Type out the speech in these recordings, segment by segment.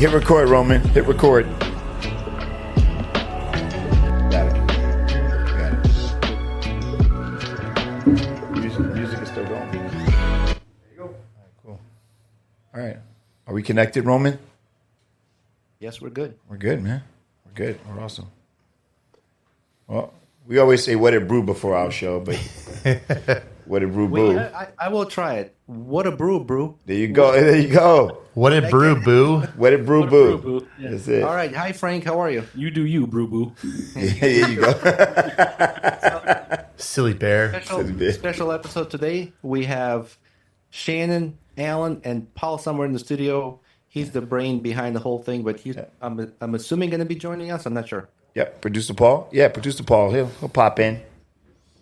Hit record, Roman. Hit record. Got it. Music is still going. There you go. All right, cool. All right. Are we connected, Roman? Yes, we're good. We're good, man. We're good. We're awesome. Well, we always say what a brew before our show, but what a brew boo. I will try it. What a brew, brew. There you go. There you go. What a brew, boo. What a brew boo. Yeah. That's it. All right. Hi, Frank. How are you? You do you, brew boo. There you go. Silly bear. Special episode today. We have Shannon, Alan, and Paul somewhere in the studio. He's the brain behind the whole thing, but he's I'm assuming going to be joining us. I'm not sure. Yep, producer Paul. Yeah, producer Paul. He'll pop in.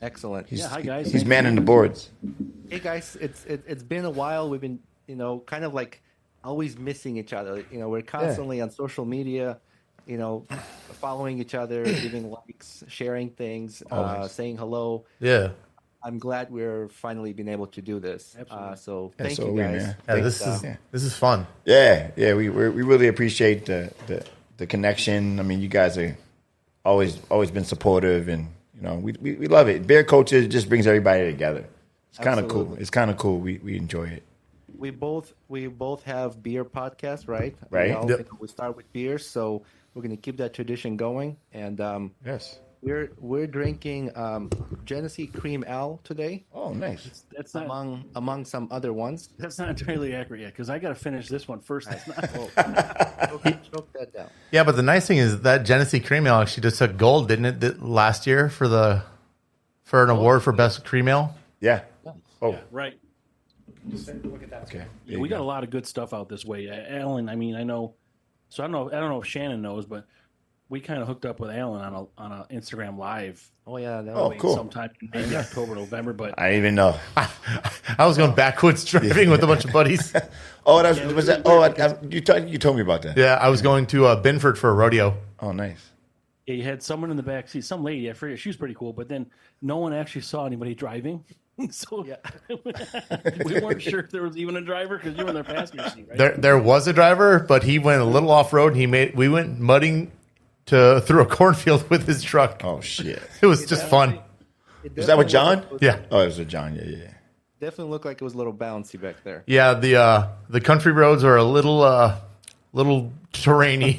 Excellent. Hi guys. He's manning the boards. Hey guys, it's been a while. We've been kind of like always missing each other. We're constantly on social media, following each other, giving likes, sharing things, saying hello. Yeah. I'm glad we're finally being able to do this. So thank so you we, guys. man. Yeah, this is fun. Yeah, we really appreciate the connection. I mean, you guys are always been supportive, and we love it. Beer Culture just brings everybody together. It's kind of cool. It's kind of cool. We enjoy it. We both have beer podcasts, right? Right. We start with beers, so we're going to keep that tradition going. And Yes. we're drinking Genesee Cream Ale today. Oh, nice. That's not among some other ones. that's not entirely accurate yet because I got to finish this one first. That's not. Choke that down. Yeah, but the nice thing is that Genesee Cream Ale actually just took gold, didn't it, last year for an award for best cream ale? Yeah. Oh, Yeah, right. Look at that. okay. Yeah, we got a lot of good stuff out this way. Alan, I mean, I know. So I don't know if Shannon knows, but we kind of hooked up with Alan on a Instagram Live. Oh yeah. Cool. Sometime in maybe October, November, but I didn't even know. I was going backwards driving with a bunch of buddies. Oh, was that? Oh, you told me about that. Yeah, I was going to Binford for a rodeo. Oh, nice. yeah, you had someone in the back seat, some lady. I forget. She was pretty cool, but then no one actually saw anybody driving. So we weren't sure if there was even a driver because you were in their passenger seat, right? There was a driver, but he went a little off road. We went mudding through a cornfield with his truck. Oh shit. It was just fun. Was that with John? Yeah. Oh, it was with John. Yeah. Definitely looked like it was a little bouncy back there. Yeah, the country roads are a little terrainy.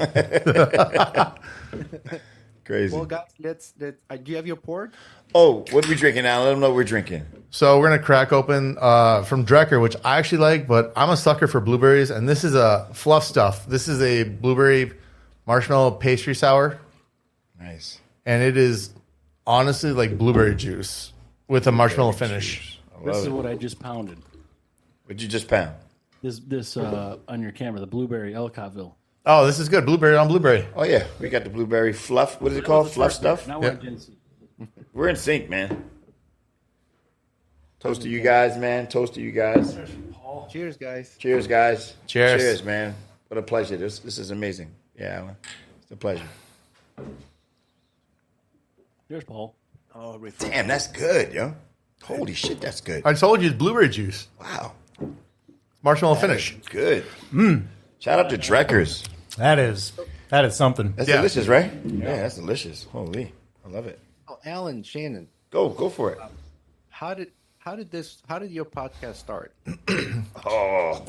Crazy. Well, guys, do you have your port? Oh, what are we drinking now? Let them know what we're drinking. So we're gonna crack open from Drecker, which I actually like, but I'm a sucker for blueberries, and this is a fluff stuff. This is a blueberry marshmallow pastry sour, Nice. and it is honestly like blueberry juice with a marshmallow finish. This is what I just pounded. What'd you just pound? This on your camera, the blueberry Ellicottville. Oh, this is good. Blueberry on blueberry. Oh yeah, we got the blueberry fluff. What is it called? Fluff stuff. Now we're in Genesee. We're in sync, man. Toast to you guys, man. Toast to you guys. Cheers, guys. Cheers, guys. Cheers. Cheers, man. What a pleasure. This is amazing. Yeah, Alan. It's a pleasure. There's Paul. Oh, Damn, that's good, yo. Holy shit, that's good. I told you it's blueberry juice. Wow. Marshmallow finish. Good. Shout out to Dreckers. That is something. That's Yeah. delicious, right? Yeah, that's delicious. Holy. I love it. Oh, Alan, Shannon, Go for it. how did your podcast start? Oh.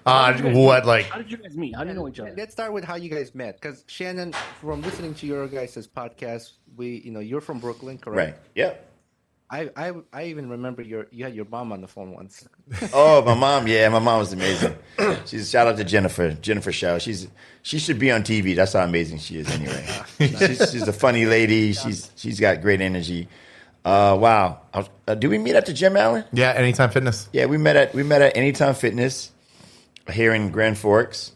What, like, How did you guys meet? How do you know each other? Let's start with how you guys met, because Shannon, from listening to your guys' podcast, you're from Brooklyn, correct? Right. Yep. I even remember you had your mom on the phone once. Oh, my mom. Yeah, my mom was amazing. Shout out to Jennifer Shaw. She should be on TV. That's how amazing she is. Anyway, she's a funny lady. She's got great energy. Wow. Did we meet at the gym, Alan? yeah, Anytime Fitness. Yeah, we met at Anytime Fitness here in Grand Forks,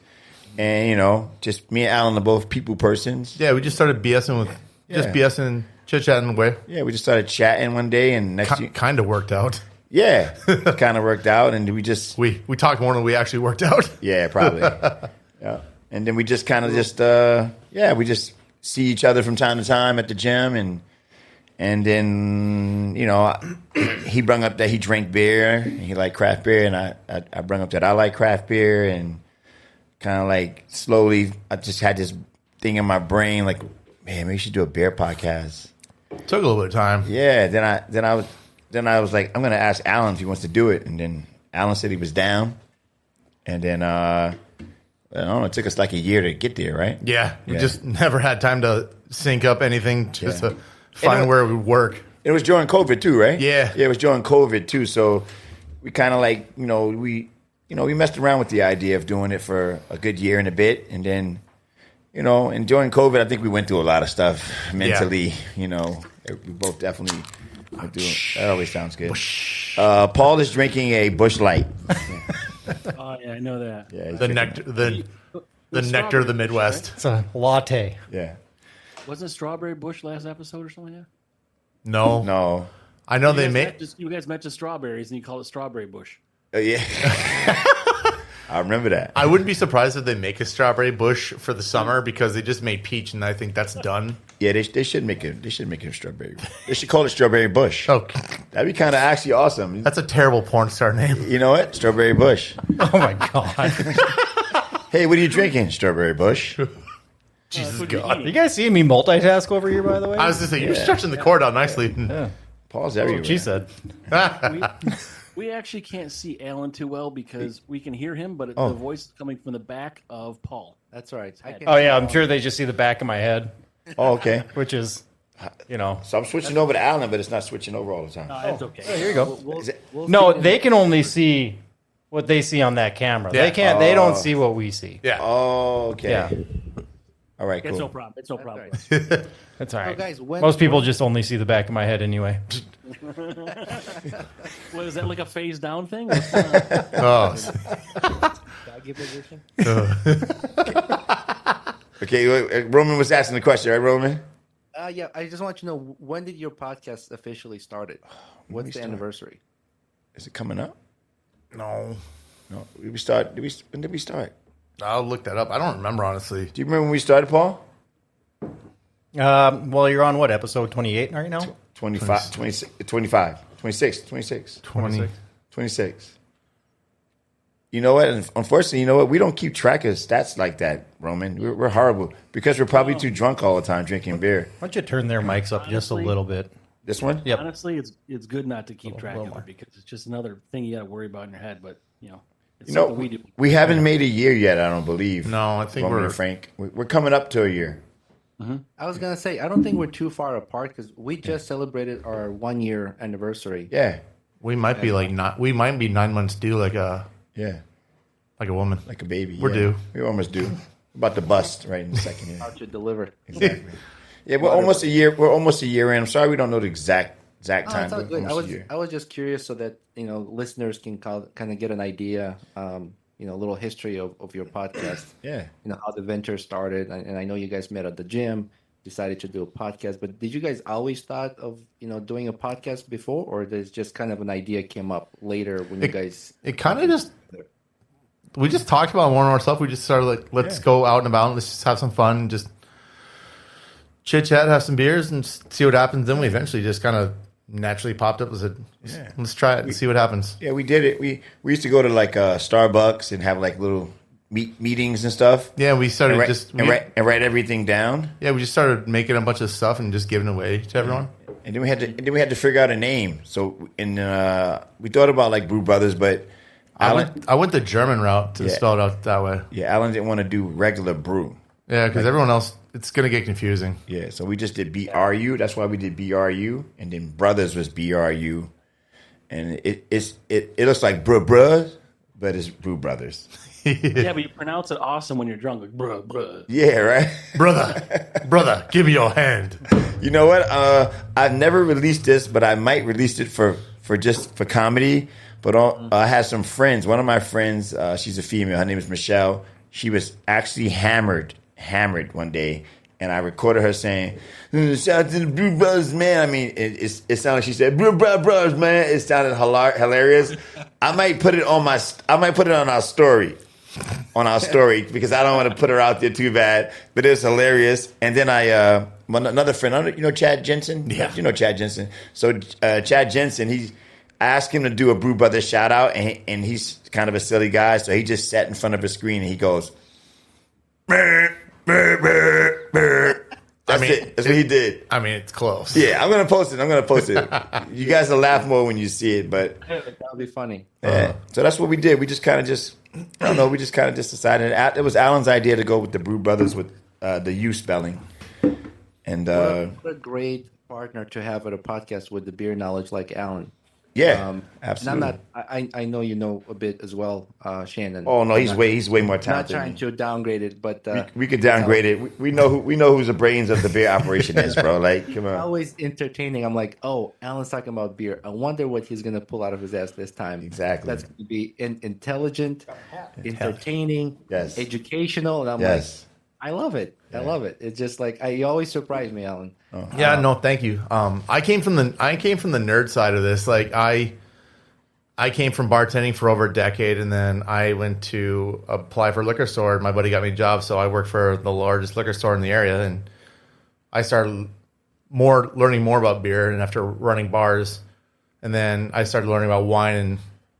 and just me and Alan are both people persons. Yeah, we just started BSing BSing, chit-chatting away. Yeah, we just started chatting one day, and next year, Kind of worked out. yeah, kind of worked out, and we just We talked more than we actually worked out. yeah, probably. Yeah. And then we just kind of we just see each other from time to time at the gym, and then he brought up that he drank beer and he liked craft beer, and I brought up that I like craft beer, and kind of like slowly, I just had this thing in my brain, like, man, maybe we should do a beer podcast. Took a little bit of time. Yeah. Then I was like, I'm gonna ask Alan if he wants to do it, and then Alan said he was down, and then I don't know, it took us like a year to get there, right? Yeah, we Yeah. just never had time to sync up anything just Yeah. to find where it would work. It was during COVID too, right? Yeah. Yeah, it was during COVID too. So we kind of like, we messed around with the idea of doing it for a good year and a bit. And then, and during COVID, I think we went through a lot of stuff mentally, we both definitely went through it. That always sounds good. Paul is drinking a Busch Light. Oh yeah, I know that. Yeah, he's The drinking- nectar, the nectar of strawberry the bush, Midwest. It's a latte. Yeah. Wasn't Strawberry Bush last episode or something like that? No, No. I know they You guys made. you guys mentioned strawberries and you call it Strawberry Bush. Yeah. I remember that. I wouldn't be surprised if they make a strawberry bush for the summer because they just made peach, and I think that's done. Yeah, they should make it. They should make it a strawberry. They should call it Strawberry Bush. Oh, That'd be kind of actually awesome. that's a terrible porn star name. You know what? Strawberry Bush. Oh my god! Hey, what are you drinking? Strawberry Bush. Jesus what you're God. eating. You guys see me multitask over here, by the way? I was just saying, you're stretching the cord out nicely. yeah. Paul's That's everywhere. what she said. We actually can't see Alan too well because we can hear him, but Oh. the voice is coming from the back of Paul. That's right. I can Oh yeah, I'm sure they just see the back of my head, Oh, okay. which is, So I'm switching over to Alan, but it's not switching over all the time. It's okay. here you go. We'll No, see they can only see what they see on that camera. Yeah. They can't. They don't see what we see. Yeah. Oh, okay. Yeah, All right, It's no cool. problem. It's no problem. right. that's all right. guys, when- Most people just only see the back of my head anyway. What is that, like a phase down thing? Oh, doggy position. Okay, Roman was asking the question, right, Roman? Yeah, I just want you to know, when did your podcast officially started? What's the start? anniversary? Is it coming up? no. No. Did we start? When did we start? I'll look that up. I don't remember, honestly. Do you remember when we started, Paul? Well, you're on what, episode 28 right now? 25, 26, 25, 26, 26, 20. 26. You know what? Unfortunately, we don't keep track of stats like that, Roman. We're horrible because we're probably too drunk all the time drinking beer. Why don't you turn their mics up just a Honestly- little bit? This one? Yep. Honestly, it's good not to keep track little of more. it because it's just another thing you got to worry about in your head. But it's You know, something we do. we haven't made a year yet, I don't believe. No, I think Roman we're- and Frank. We're coming up to a year. I was gonna say, I don't think we're too far apart because we just celebrated our 1 year anniversary. Yeah. We might be we might be 9 months due, like a Yeah. woman. Like a baby. We're due. We're almost due. About to bust right in a second here. How to deliver. Exactly. Yeah, we're almost a year. We're almost a year in. I'm sorry we don't know the exact Oh, time. it's all but good. almost a year. I was just curious so that listeners can kind of get an idea, a little history of your podcast. Yeah. How the venture started, and I know you guys met at the gym, decided to do a podcast. But did you guys always thought of doing a podcast before, or there's just kind of an idea came up later when you guys? It kind of just we just talked about more and more stuff. We just started like, let's go out and about. Let's just have some fun, just chit chat, have some beers, and just see what happens. Then we eventually just kind of naturally popped up and said, let's try it and see what happens. Yeah, we did it. We used to go to like Starbucks and have like little meetings and stuff. Yeah, we started and write everything down. Yeah, we just started making a bunch of stuff and just giving away to everyone. And then we had to figure out a name. So we thought about like Brew Brothers, but I went the German route to spell it out that way. Yeah, Alan didn't want to do regular brew. Yeah, because everyone else, it's going to get confusing. Yeah, so we just did BRU. That's why we did BRU, and then Brothers was BRU, and it looks like bruh, but it's Brew Brothers. Yeah, but you pronounce it awesome when you're drunk, like bruh. Yeah, right. brother, give me your hand. You know what? I've never released this, but I might release it for comedy. But I had some friends. One of my friends, she's a female. Her name is Michelle. She was actually hammered one day, and I recorded her saying, "Shout out to the Brew Brothers, man." I mean, it sounded like she said, "Brew Brothers, man." It sounded hilarious. I might put it on our story. Because I don't want to put her out there too bad, but it's hilarious. And then another friend, Chad Jensen? Yeah. You know Chad Jensen. So Chad Jensen, I asked him to do a Brew Brothers shout out, and he's kind of a silly guy, so he just sat in front of a screen and he goes, That's it. That's what he did. I mean, it's close. Yeah, I'm gonna post it. You guys will laugh more when you see it, but That'll be funny. yeah. So that's what we did. We just kind of I don't know. We just kind of decided. It was Alan's idea to go with the Brew Brothers with the U spelling, and What a great partner to have at a podcast with the beer knowledge like Alan. yeah, And absolutely. I know you know a bit as well, Shannon. Oh no, he's way more Not talented. trying to downgrade it, but We could downgrade it. We know who's the brains of the beer operation is, bro. Like, come on. always entertaining. I'm like, oh, Alan's talking about beer. I wonder what he's gonna pull out of his ass this time. Exactly. That's gonna be intelligent, entertaining, Yes. educational, and I'm Yes. like, I love it. I love it. It's just like you always surprise me, Alan. Yeah, no, thank you. I came from the nerd side of this. Like I came from bartending for over a decade, and then I went to apply for a liquor store. My buddy got me a job, so I worked for the largest liquor store in the area, and I started learning more about beer. And after running bars, and then I started learning about wine and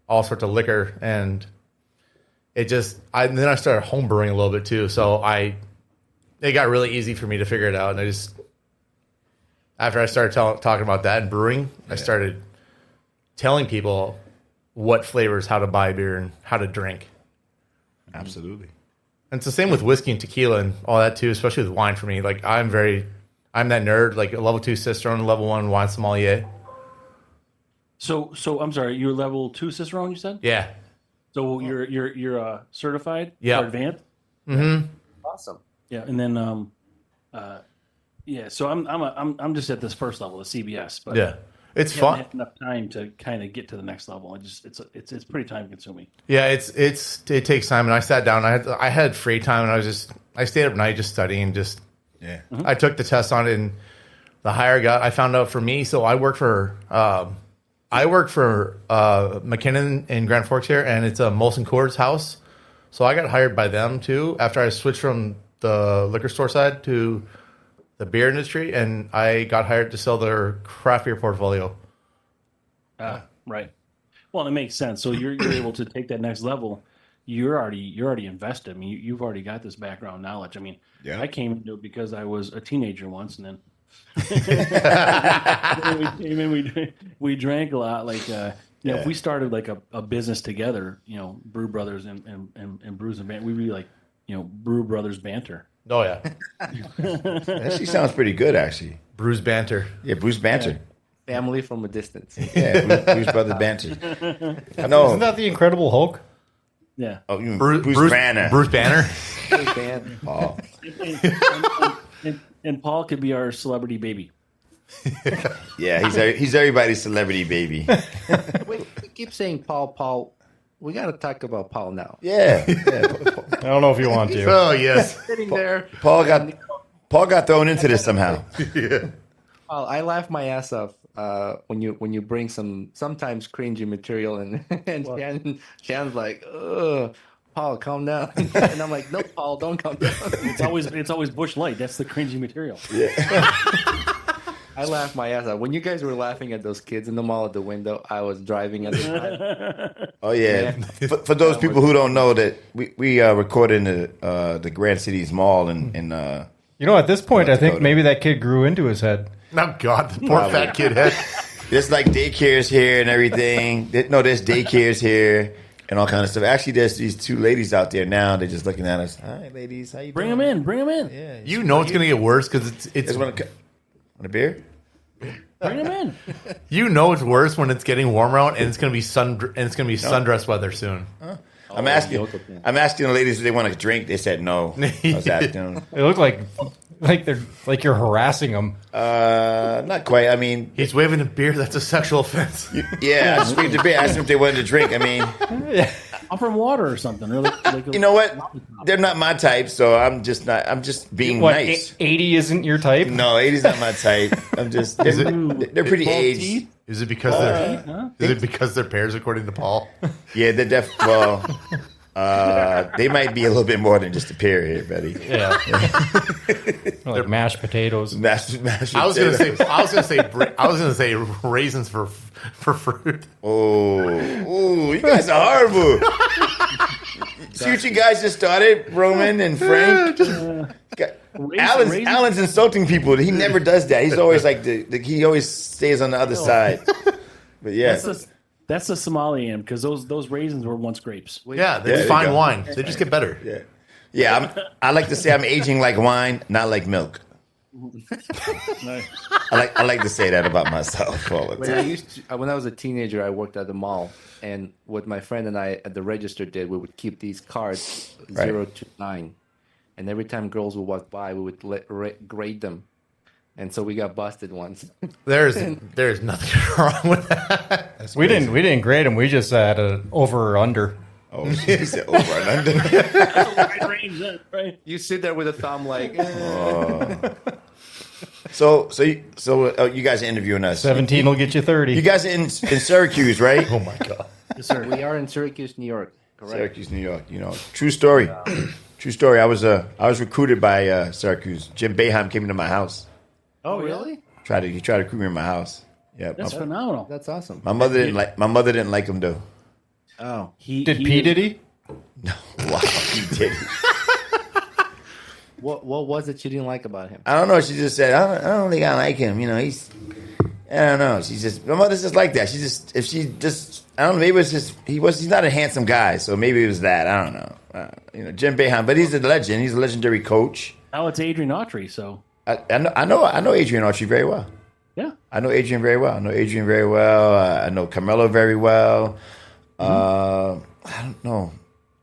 all sorts of liquor, and then I started homebrewing a little bit too. So it got really easy for me to figure it out, and after I started talking about that and brewing, I started telling people what flavors, how to buy beer, and how to drink. Absolutely. And it's the same with whiskey and tequila and all that too, especially with wine for me. Like I'm that nerd, like a level 2 Cicerone, level 1 wine sommelier. So I'm sorry, you're level 2 Cicerone, you said? Yeah. So you're certified? Yeah. Or advanced? Awesome. Yeah, and then yeah. So I'm just at this first level, the CBS, but Yeah. It's I haven't fun. had enough time to kind of get to the next level. It's pretty time consuming. Yeah, it takes time, and I sat down. I had free time, and I stayed up at night just studying. Yeah. I took the test on it, and the higher I got, I found out for me. So I work for McKinnon in Grand Forks here, and it's a Molson Coors house. So I got hired by them too after I switched from the liquor store side to the beer industry, and I got hired to sell their craft beer portfolio. Right. Well, it makes sense. So you're able to take that next level. You're already invested. I mean, you've already got this background knowledge. I mean, Yeah. I came into it because I was a teenager once, and then we drank a lot. Like, if we started like a business together, Brew Brothers and Brus&Banter, we'd be like, Brew Brothers Banter. Oh yeah, Actually sounds pretty good, actually. BrewsNBanter. Yeah, Bruce&Banter. Family from a distance. Yeah, Bruce Brothers Banter. No. Isn't that the Incredible Hulk? Yeah. Oh, you mean Bruce Banner. BrewsNBanter. Big band. Oh. And Paul could be our celebrity baby. Yeah, he's everybody's celebrity baby. Wait, we keep saying Paul. We got to talk about Paul now. Yeah. I don't know if you want to. Oh yes. Sitting there. Paul got thrown into this somehow. Paul, I laugh my ass off when you bring sometimes cringy material and Shannon's like, ugh, Paul, calm down. And I'm like, no, Paul, don't calm down. It's always Bush Light. That's the cringy material. I laugh my ass off. When you guys were laughing at those kids in the mall at the window, I was driving at the time. Oh yeah. For those people who don't know that we recorded in the Grand Cities Mall in At this point, I think Dakota. maybe that kid grew into his head. Oh God, the poor fat kid head. there's like daycares here and everything. There's daycares here and all kind of stuff. Actually, there's these two ladies out there now. They're just looking at us. Hi, ladies. How you Bring doing? them in. Bring them in. Yeah. You know it's gonna get worse because it's Want a beer? Bring them in. you know it's worse when it's getting warmer out and it's gonna be sundress weather soon. I'm asking the ladies if they want a drink. They said no. I was asking them. It looked like you're harassing them. Not quite. I mean, He's waving a beer. That's a sexual offense. yeah, I just waited to beer. Asked them if they wanted to drink. I mean, Offer them water or something. Or you know what? They're not my type, so I'm just being What, nice. 80 isn't your type? No, 80's not my type. I'm just they're pretty aged. Is it because their pairs, according to Paul? Yeah, they're they might be a little bit more than just a pear here, buddy. Yeah. Like mashed potatoes. Mashed I was gonna potato. say raisins for fruit. Oh, you guys are horrible. See what you guys just started, Roman and Frank. Alan's insulting people. He never does that. He's always like he always stays on the other side. But yeah, that's the Somali am because those raisins were once grapes. Yeah, they're fine wine. They just get better. Yeah. I like to say I'm aging like wine, not like milk. I like to say that about myself all the time. When I was a teenager, I worked at the mall, and what my friend and I at the register did, we would keep these cards 0 to 9, and every time girls would walk by, we would grade them, and so we got busted once. There's nothing wrong with that. We didn't grade them. We just had an over or under. Oh, he said over and under. That's a wide range, then, right? You sit there with a thumb like. So you guys are interviewing us. 17 will get you 30. You guys are in Syracuse, right? Oh my god. Yes, sir. We are in Syracuse, New York. Correct. Syracuse, New York. You know, true story. True story. I was recruited by Syracuse. Jim Boeheim came into my house. Oh, really? He tried to recruit me in my house. Yeah, That's phenomenal. That's awesome. my mother didn't like him though. Oh, Did he? No, wow, he did. what was it you didn't like about him? I don't know. She just said, I don't think I like him. You know, I don't know. My mother's just like that. I don't know. Maybe it's just he's not a handsome guy, so maybe it was that. I don't know. Jim Boeheim, but he's a legend. He's a legendary coach. Now it's Adrian Autry, so I know Adrian Autry very well. yeah. I know Adrian very well. I know Carmelo very well. I don't know.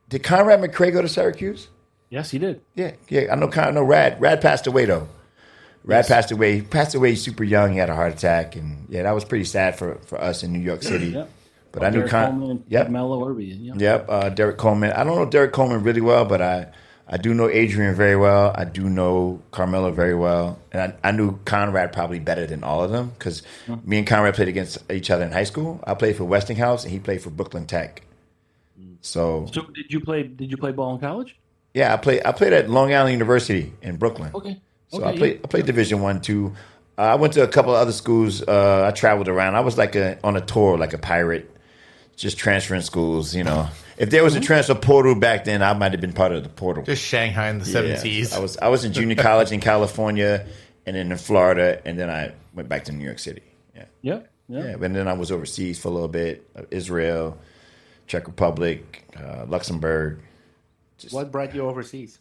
Did Conrad McRae go to Syracuse? Yes, he did. Yeah. I know Rad. Rad passed away though. Rad passed away. He passed away super young. He had a heart attack, and that was pretty sad for us in New York City. Yep. But I knew Coleman and Mello Irby. Yep. Yep. Derek Coleman. I don't know Derek Coleman really well, but I do know Adrian very well. I do know Carmelo very well, and I knew Conrad probably better than all of them because me and Conrad played against each other in high school. I played for Westinghouse, and he played for Brooklyn Tech. So did you play ball in college? Yeah, I played at Long Island University in Brooklyn. Okay. So I played Division I, II. I went to a couple of other schools. I traveled around. I was like on a tour, like a pirate, just transferring schools. If there was a transfer portal back then, I might have been part of the portal. Just Shanghai in the 70s. I was in junior college in California, and then in Florida, and then I went back to New York City. Yeah. And then I was overseas for a little bit, Israel, Czech Republic, Luxembourg. What brought you overseas?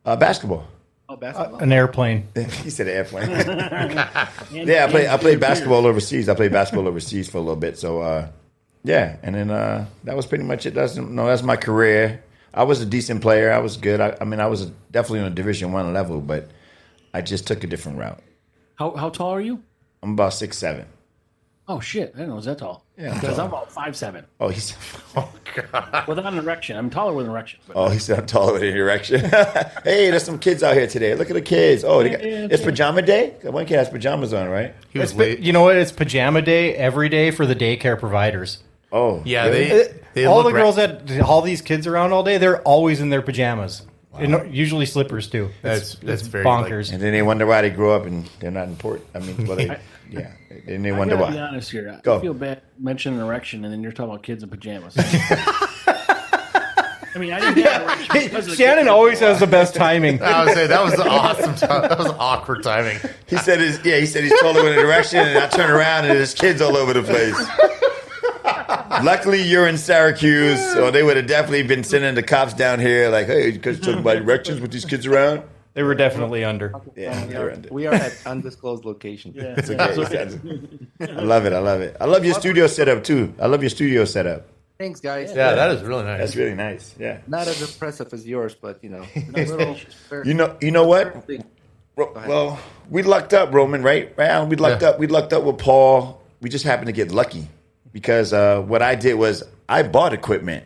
Basketball. Oh, basketball. An airplane. He said airplane. I played basketball overseas. I played basketball overseas for a little bit. So, and then that was pretty much it. That's my career. I was a decent player. I was good. I was definitely on a Division I level, but I just took a different route. How tall are you? I'm about 6'7". Oh shit! I didn't know it was that tall. Yeah, because I'm about 5'7". Oh, he's. Oh God. Without an erection, I'm taller with an erection. He said I'm taller with an erection. Hey, there's some kids out here today. Look at the kids. Oh, it's pajama day. One kid has pajamas on, right? He was late. You know what? It's pajama day every day for the daycare providers. Oh, yeah. Really? They all look the girls that all these kids around all day, they're always in their pajamas. Wow. And usually slippers too. That's very bonkers. And then they wonder why they grow up and they're not important. Then they wonder why. To be honest here, Go. I feel bad mentioning erection, and then you're talking about kids in pajamas. I mean, I didn't get an erection because of the Shannon always has the best timing. I would say that was awesome. That was awkward timing. He said he's taller with an erection, and I turn around and there's kids all over the place. Luckily, you're in Syracuse, or they would have definitely been sending the cops down here, like, hey, you guys talking about erections with these kids around? They were definitely under. Yeah, we are at undisclosed location. Yeah. It's okay. I love it. I love your studio setup too. Thanks, guys. Yeah, that is really nice. That's really nice. Yeah. Not as impressive as yours, but You know what? Well, we lucked up, Roman, right? We lucked up. We lucked up with Paul. We just happened to get lucky because what I did was I bought equipment.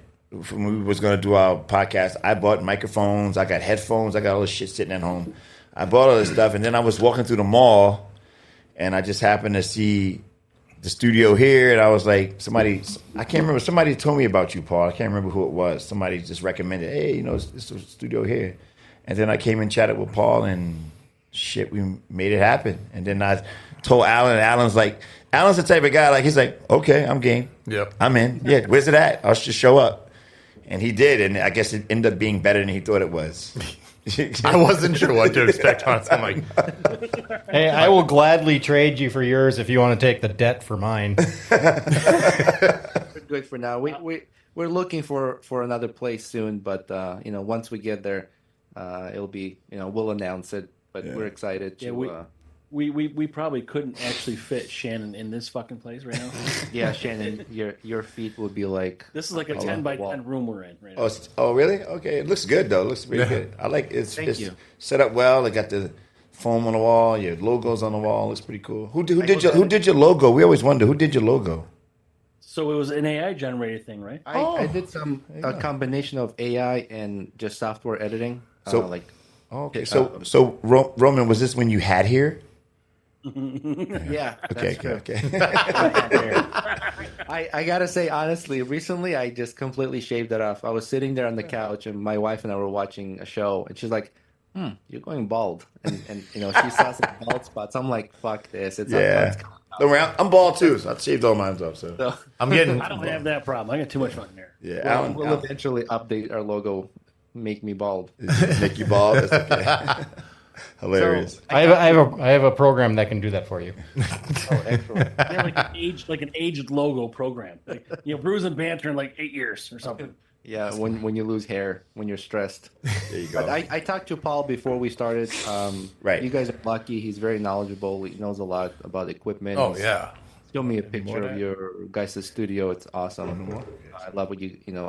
When we was going to do our podcast, I bought microphones, I got headphones, I got all this shit sitting at home. I bought all this stuff, and then I was walking through the mall, and I just happened to see the studio here, and I was like, I can't remember, somebody told me about you, Paul. I can't remember who it was. Somebody just recommended, hey, it's a studio here. And then I came and chatted with Paul, and shit, we made it happen. And then I told Alan, and Alan's the type of guy, like, he's like, okay, I'm game. Yep. I'm in. Yeah, where's it at? I'll just show up. And he did, and I guess it ended up being better than he thought it was. I wasn't sure what to expect. Honestly, I'm like, Hey, I will gladly trade you for yours if you want to take the debt for mine. We're good for now. We're looking for another place soon, but once we get there, it'll be we'll announce it. But we're excited to. We probably couldn't actually fit Shannon in this fucking place right now. Yeah, Shannon, your feet would be like. This is like a 10 by 10 room we're in right now. Oh, really? Okay, it looks good though. It looks pretty good. I like it. It's you. set up well. It got the foam on the wall. Your logos on the wall. It looks pretty cool. Who did your logo? We always wonder who did your logo. So it was an AI generated thing, right? I did a combination of AI and just software editing. Okay. So Roman, was this when you had hair? Yeah. Okay. I gotta say honestly, recently I just completely shaved it off. I was sitting there on the couch and my wife and I were watching a show and she's like, you're going bald. And she saw some bald spots. I'm like, fuck this. It's Don't worry, I'm bald too, so I shaved all mine off. So I'm getting. I don't have that problem. I got too much fucking hair. yeah, we'll eventually update our logo, make me bald. make you bald. That's okay. Hilarious. I have a program that can do that for you. Oh, excellent. They're like an aged logo program. Like, Brus&Banter in like 8 years or something. Yeah, when you lose hair, when you're stressed. There you go. But I talked to Paul before we started. Right. You guys are lucky. He's very knowledgeable. He knows a lot about equipment. Oh yeah. Show me a picture of your guys' studio. It's awesome. I love what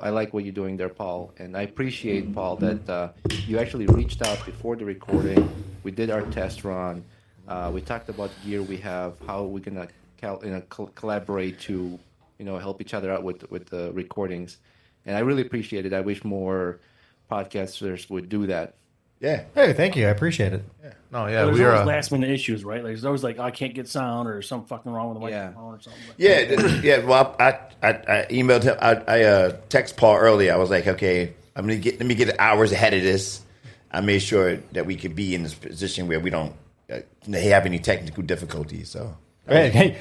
I like what you're doing there, Paul. And I appreciate, Paul, that you actually reached out before the recording. We did our test run. We talked about the gear we have, how we're gonna collaborate to help each other out with the recordings. And I really appreciate it. I wish more podcasters would do that. Yeah. Hey, thank you. I appreciate it. No, yeah, There's we are. always last minute issues, right? Like there's always like I can't get sound or something fucking wrong with the microphone or something. Yeah. Well, I emailed him. I text Paul earlier. I was like, okay, let me get hours ahead of this. I made sure that we could be in this position where we don't have any technical difficulties. So. Hey,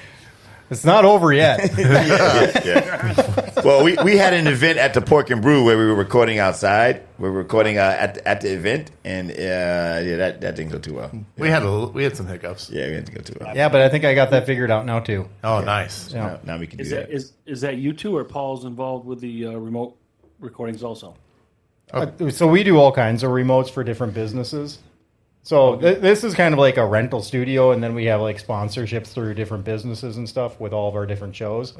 it's not over yet. Yeah. Well, we had an event at the Pork and Brew where we were recording outside. We were recording at the event, and that didn't go too well. We had some hiccups. Yeah, we didn't go too well. Yeah, but I think I got that figured out now too. Oh, nice. Yeah. Now we can do Is that. that is that you two or Paul's involved with the remote recordings also? So we do all kinds of remotes for different businesses. So this is kind of like a rental studio, and then we have like sponsorships through different businesses and stuff with all of our different shows.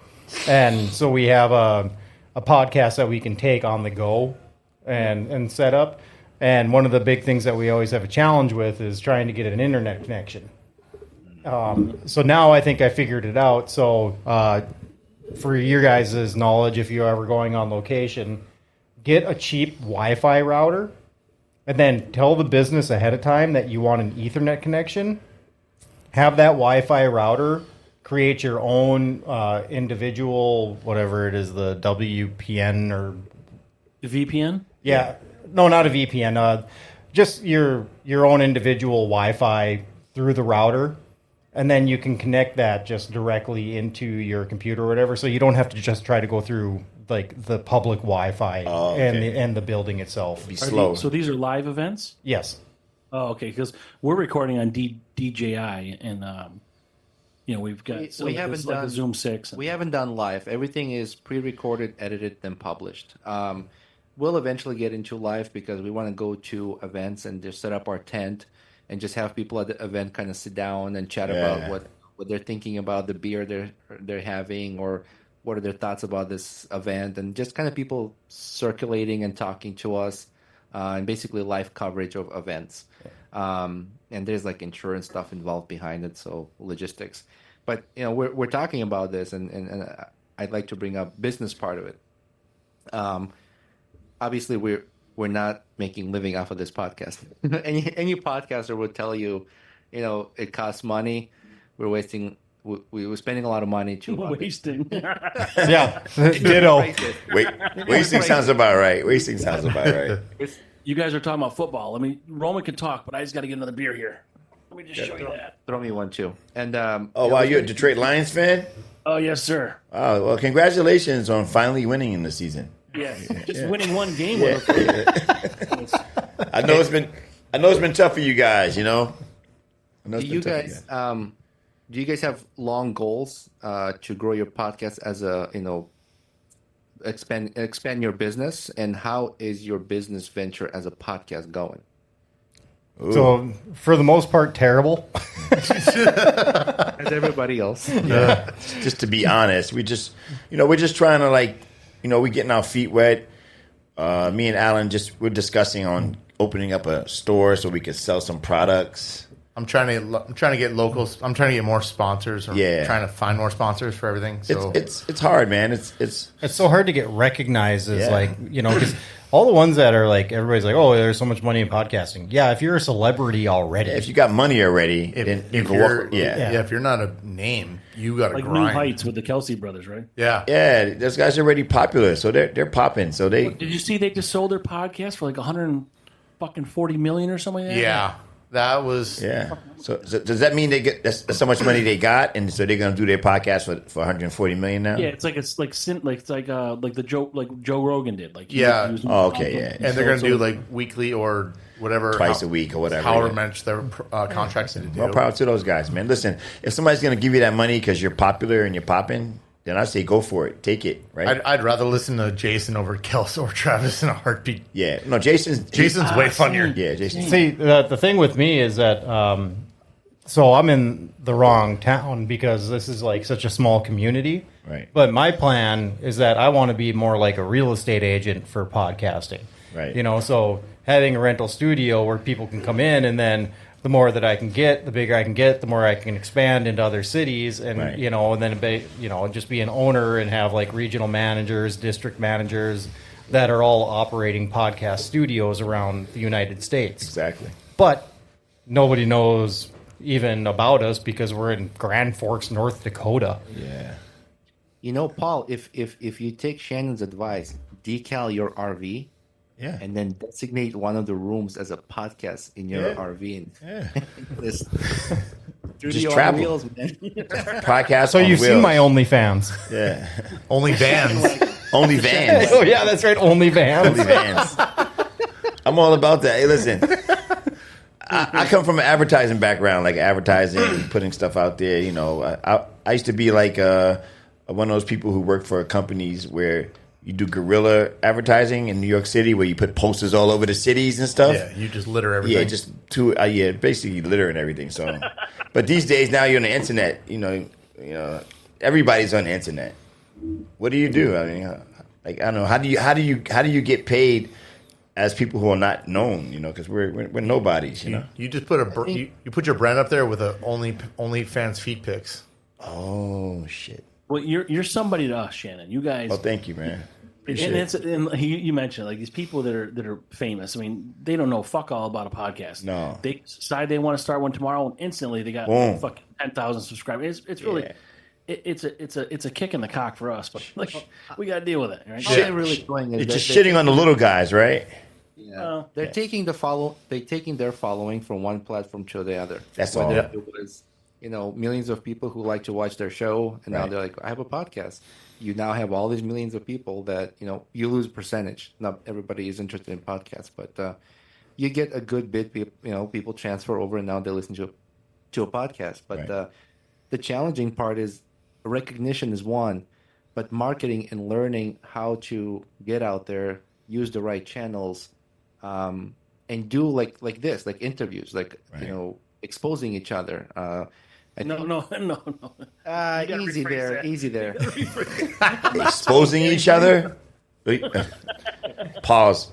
And so we have a podcast that we can take on the go and set up. And one of the big things that we always have a challenge with is trying to get an internet connection. So now I think I figured it out. So for your guys' knowledge, if you're ever going on location, get a cheap Wi-Fi router. And then tell the business ahead of time that you want an Ethernet connection. Have that Wi-Fi router create your own individual, whatever it is, the WPN or VPN? Yeah, no, not a VPN. Just your own individual Wi-Fi through the router, and then you can connect that just directly into your computer or whatever. So you don't have to just try to go through like the public Wi-Fi and the building itself. Be slow. So these are live events? Yes. Oh, okay. Because we're recording on DJI, and we've got we haven't done like a Zoom 6. We haven't done live. Everything is pre-recorded, edited, then published. We'll eventually get into live because we want to go to events and just set up our tent and just have people at the event kind of sit down and chat about what they're thinking about the beer they're having, or what are their thoughts about this event, and just kind of people circulating and talking to us, and basically live coverage of events. And there's like insurance stuff involved behind it, so logistics. But we're talking about this, and I'd like to bring up business part of it. Obviously, we're not making living off of this podcast. any podcaster would tell you, it costs money. We're wasting. We were spending a lot of money to wasting. Yeah, ditto. Wasting sounds about right. Wasting sounds about right. You guys are talking about football. I mean, Roman can talk, but I just got to get another beer here. Let me just show you that. Throw me one too. And wow, you're a Detroit Lions fan? Oh yes, sir. Oh well, congratulations on finally winning in the season. Yeah, just winning one game with us. I know it's been tough for you guys. You know. I know Do it's you been tough for guys do you guys have long goals to grow your podcast as a expand your business, and how is your business venture as a podcast going? So for the most part, terrible. As everybody else. Yeah. Just to be honest, we're just trying to we're getting our feet wet. Me and Alan we're discussing on opening up a store so we could sell some products. I'm trying to get locals. I'm trying to get more sponsors. Trying to find more sponsors for everything. So it's hard, man. It's so hard to get recognized as because all the ones that are like, everybody's like, oh, there's so much money in podcasting. Yeah, if you're a celebrity already, if you got money already, then you can walk. If you're not a name, you got to grind. New Heights with the Kelsey brothers, right? Yeah. Those guys are already popular, so they're popping. So Did you see they just sold their podcast for like 140 million or something like that? Yeah. That was So does that mean they get that's so much money they got, and so they're going to do their podcast for 140 million now? Yeah, it's like the Joe Rogan did. Like and they're going to do like weekly or whatever, twice a week or whatever. However much their contracts to do. More power to those guys, man. Listen, if somebody's going to give you that money because you're popular and you're popping, then I say go for it. Take it, right? I'd rather listen to Jason over Kels or Travis in a heartbeat. Yeah. No, Jason's way funnier. Yeah, Jason. See, the thing with me is that, so I'm in the wrong town because this is like such a small community. Right. But my plan is that I want to be more like a real estate agent for podcasting. Right. So having a rental studio where people can come in, and then the more that I can get, the bigger I can get, the more I can expand into other cities, and and then just be an owner and have like regional managers, district managers that are all operating podcast studios around the United States. Exactly. But nobody knows even about us because we're in Grand Forks, North Dakota. Yeah. Paul, if you take Shannon's advice, decal your RV. Yeah. And then designate one of the rooms as a podcast in your RV. This just travel. Wheels, man. Podcast. So you've seen my OnlyFans. Yeah. Only Vans. Only Vans. Oh yeah, that's right. OnlyFans. Only Vans. I'm all about that. Hey, listen. I come from an advertising background, like advertising, putting stuff out there. I used to be like one of those people who worked for companies where you do guerrilla advertising in New York City, where you put posters all over the cities and stuff. Yeah, you just litter everything. Yeah, basically littering everything. So, but these days now you're on the internet. Everybody's on the internet. What do you do? I mean, I don't know. How do you get paid as people who are not known? Because we're nobodies. You just put you put your brand up there with a OnlyFans feed pics. Oh shit. Well, you're somebody to us, Shannon. You guys. Oh, thank you, man. And you mentioned like these people that are famous. I mean, they don't know fuck all about a podcast. No, they decide they want to start one tomorrow, and instantly they got fucking 10,000 subscribers. It's really, it's a kick in the cock for us, but we got to deal with it. Right? They're really doing it. It's just shitting on the little guys, right? Yeah, they're taking their following from one platform to the other. That's all. It was millions of people who like to watch their show, and now they're like, I have a podcast. You now have all these millions of people that, you lose percentage. Not everybody is interested in podcasts, but you get a good bit, people transfer over and now they listen to a podcast. But the challenging part is recognition is one, but marketing and learning how to get out there, use the right channels, and do like this, like interviews, exposing each other. Easy there. Exposing each other. Pause.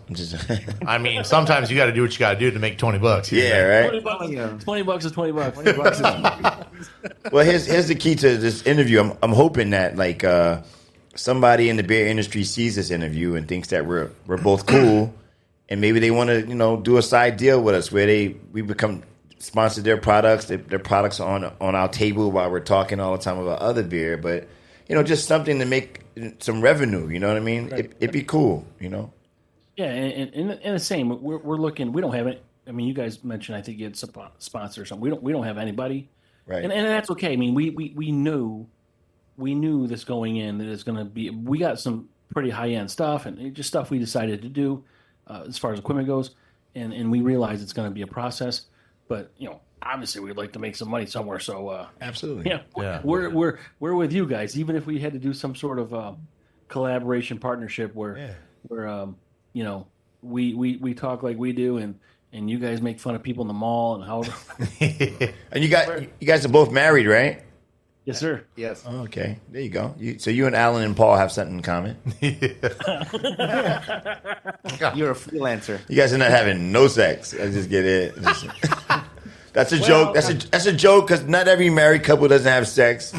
I mean, sometimes you got to do what you got to do to make $20. Yeah, right. $20 is $20. Well, here's the key to this interview. I'm hoping that somebody in the beer industry sees this interview and thinks that we're both cool, and maybe they want to do a side deal with us where we become sponsor their products. Their products are on our table while we're talking all the time about other beer, but just something to make some revenue. You know what I mean? Right. It'd be cool. Yeah, and the same. We're looking. We don't have it. I mean, you guys mentioned I think you had sponsor or something. We don't have anybody. Right. And that's okay. I mean, we knew this going in that it's going to be. We got some pretty high end stuff, and just stuff we decided to do as far as equipment goes, and we realize it's going to be a process, but obviously we'd like to make some money somewhere. So absolutely, we're with you guys, even if we had to do some sort of collaboration partnership where we talk like we do, and you guys make fun of people in the mall and however. And you guys are both married, right? Yes, sir. Yes. Oh, okay, there you go. So you and Alan and Paul have something in common. You're a freelancer. You guys are not having no sex. I just get it. That's a joke. That's a joke because not every married couple doesn't have sex.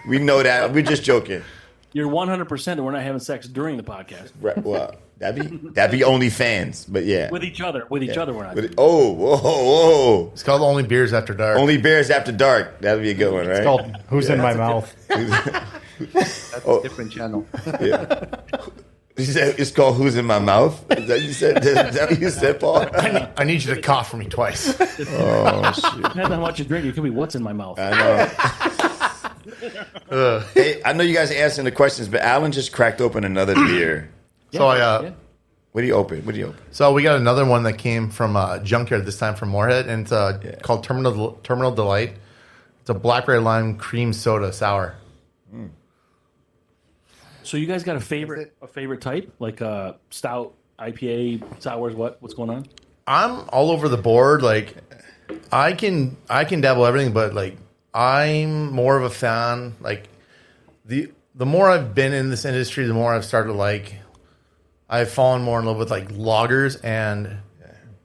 We know that. We're just joking. You're 100% that we're not having sex during the podcast. Right. Well, that'd be only fans, but yeah. With each other. With each other, we're not. Whoa. It's called Only Beers After Dark. Only Beers After Dark. That'd be a good one, right? It's called Who's in My Mouth? That's a different channel. Yeah. You said it's called Who's in My Mouth? Is that you said? Is that what you said, Paul? I need you to cough for me twice. Oh, shit. Depending on how much you drink, it could be what's in my mouth. I know. Hey, I know you guys are answering the questions, but Alan just cracked open another beer. So What do you open? So we got another one that came from Junkyard this time from Moorhead, and it's called Terminal Delight. It's a blackberry lime cream soda sour. So you guys got a favorite type, like stout, IPA, sours? What's going on? I'm all over the board. Like I can dabble everything, but like I'm more of a fan. Like the more I've been in this industry, the more I've started to like. I've fallen more in love with like lagers and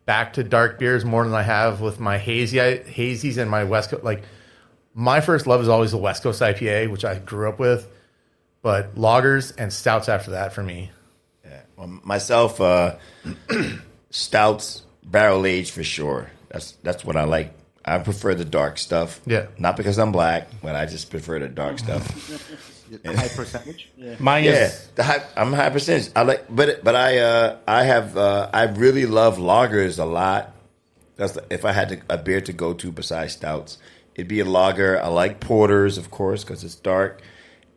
back to dark beers more than I have with my hazies and my West Coast. Like my first love is always the West Coast IPA, which I grew up with, but lagers and stouts after that for me. Yeah. Well, myself, stouts, barrel aged for sure. That's what I like. I prefer the dark stuff. Yeah. Not because I'm black, but I just prefer the dark stuff. High percentage. Mine is I'm high percentage. I like, but I really love lagers a lot. If I had a beer to go to besides stouts, it'd be a lager. I like porters, of course, because it's dark.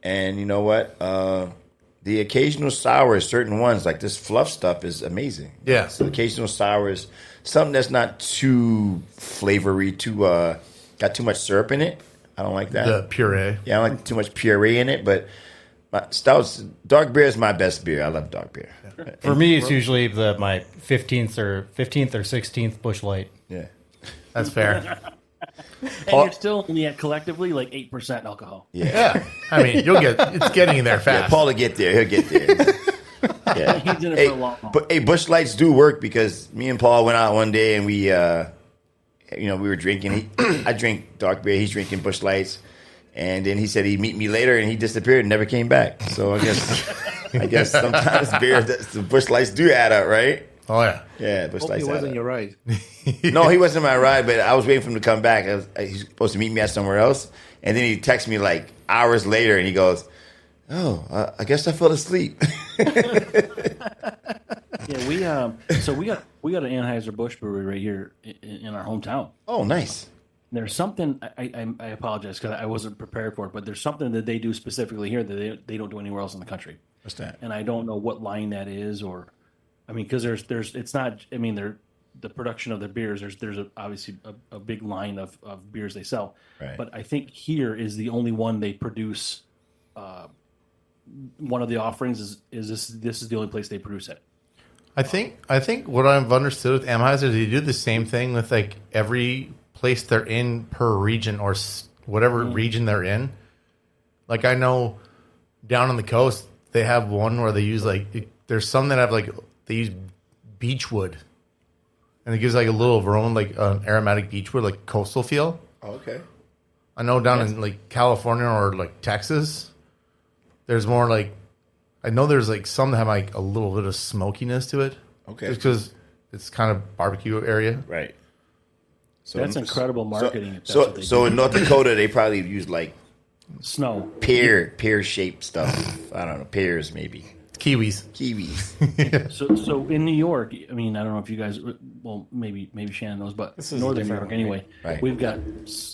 And you know what? The occasional sours, certain ones like this fluff stuff, is amazing. Yeah. So occasional sours, something that's not too flavory, got too much syrup in it. I don't like that. The puree. Yeah, I don't like too much puree in it, but dark beer is my best beer. I love dark beer. Yeah. for me. It's usually my 15th or 16th Busch Light. Yeah. That's fair. And you're still only at collectively like 8% alcohol. Yeah. I mean, it's getting there Yeah, fast. Paul will get there. He'll get there. Yeah. He's in it for a long haul. But Busch Lights do work because me and Paul went out one day and we were drinking. I drink dark beer. He's drinking Busch Lights, and then he said he'd meet me later, and he disappeared and never came back. So I guess sometimes the Busch Lights do add up, right? Oh yeah. Yeah, Busch Hope Lights. he add wasn't up. your ride. No, he wasn't my ride, but I was waiting for him to come back. He's supposed to meet me at somewhere else, and then he texts me like hours later, and he goes, "Oh, I guess I fell asleep." Yeah, we got an Anheuser-Busch brewery right here in our hometown. Oh, nice. There's something I apologize because I wasn't prepared for it, but there's something that they do specifically here that they don't do anywhere else in the country. What's that? And I don't know what line that is, because there's it's not. I mean, the production of the beers. There's obviously a big line of beers they sell, Right. but I think here is the only one they produce. One of the offerings is this is the only place they produce it. I think what I've understood with Anheuser, they do the same thing with like every place they're in per region or whatever region they're in. Like I know down on the coast they have one where they use there's some that have they use beechwood, and it gives like a little aroma, like an aromatic beechwood, like coastal feel. Oh, okay. I know down in like California or like Texas, there's more like. I know there's like some that have like a little bit of smokiness to it. Okay. Just because it's kind of barbecue area. Right. So That's incredible marketing. if that's So what they so do. in North Dakota they probably use like Snow. pear shaped stuff. I don't know, pears maybe. Kiwis. Kiwis. So in New York, I mean, I don't know if you guys, well, maybe Shannon knows, but This is Northern a New different York one, anyway, right? we've got,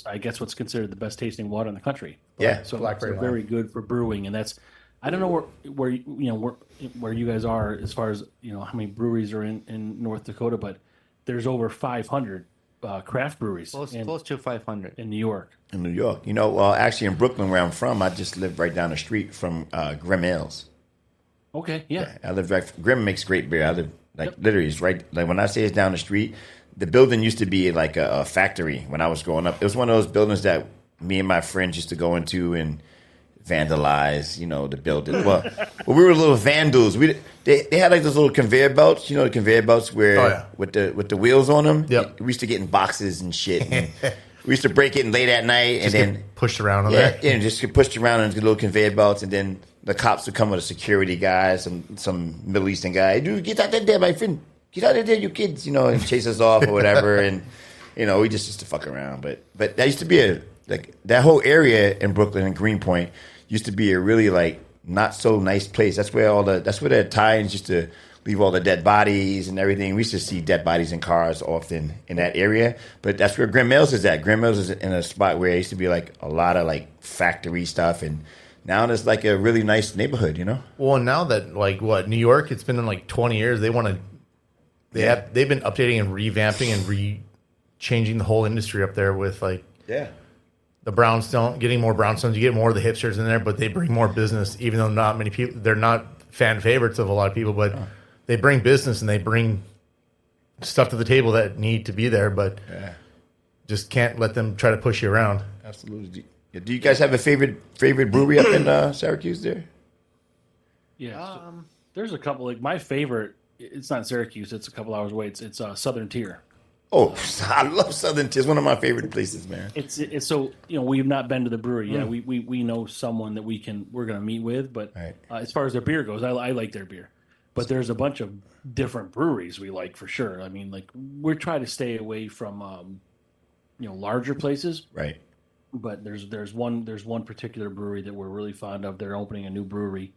I guess, what's considered the best tasting water in the country. Yeah. So Blackberry it's lime. very good for brewing, and that's I don't know where where you guys are as far as how many breweries are in North Dakota, but there's over 500 craft breweries Close to 500. in New York. In New York. Well, actually in Brooklyn, where I'm from, I just live right down the street from Grimm Ales. Okay, yeah. I live right. Grimm makes great beer. I live literally it's right. Like when I say it's down the street, the building used to be like a factory when I was growing up. It was one of those buildings that me and my friends used to go into and vandalize. The building. Well, we were little vandals. They had like those little conveyor belts. The conveyor belts where with the wheels on them. Yep. We used to get in boxes and shit. And we used to break it late at night and then pushed around on there. Yeah, just get pushed around on the little conveyor belts, and then the cops would come with a security guy, some Middle Eastern guy. Dude, get out of there, my friend. Get out of there, you kids. And chase us off or whatever. And we just used to fuck around. But that used to be that whole area in Brooklyn and Greenpoint used to be a really not so nice place. That's where the Italians used to leave all the dead bodies and everything. We used to see dead bodies in cars often in that area. But that's where Grimm Mills is at. Grimm Mills is in a spot where it used to be a lot of factory stuff, and now it's a really nice neighborhood, Well, now that New York, it's been in 20 years. They've been updating and revamping and changing the whole industry up there with the brownstone, getting more brownstones. You get more of the hipsters in there, but they bring more business, even though not many people, they're not fan favorites of a lot of people, but they bring business and they bring stuff to the table that need to be there, but just can't let them try to push you around. Absolutely. Do you guys have a favorite brewery up in Syracuse there? Yeah. There's a couple. My favorite, it's not Syracuse. It's a couple hours away. It's Southern Tier. Oh, I love Southern Tier. It's one of my favorite places, man. It's so we've not been to the brewery. Yeah, we know someone that we're gonna meet with, but as far as their beer goes, I like their beer. But there's a bunch of different breweries we like for sure. I mean, we're trying to stay away from larger places. Right. But there's one particular brewery that we're really fond of. They're opening a new brewery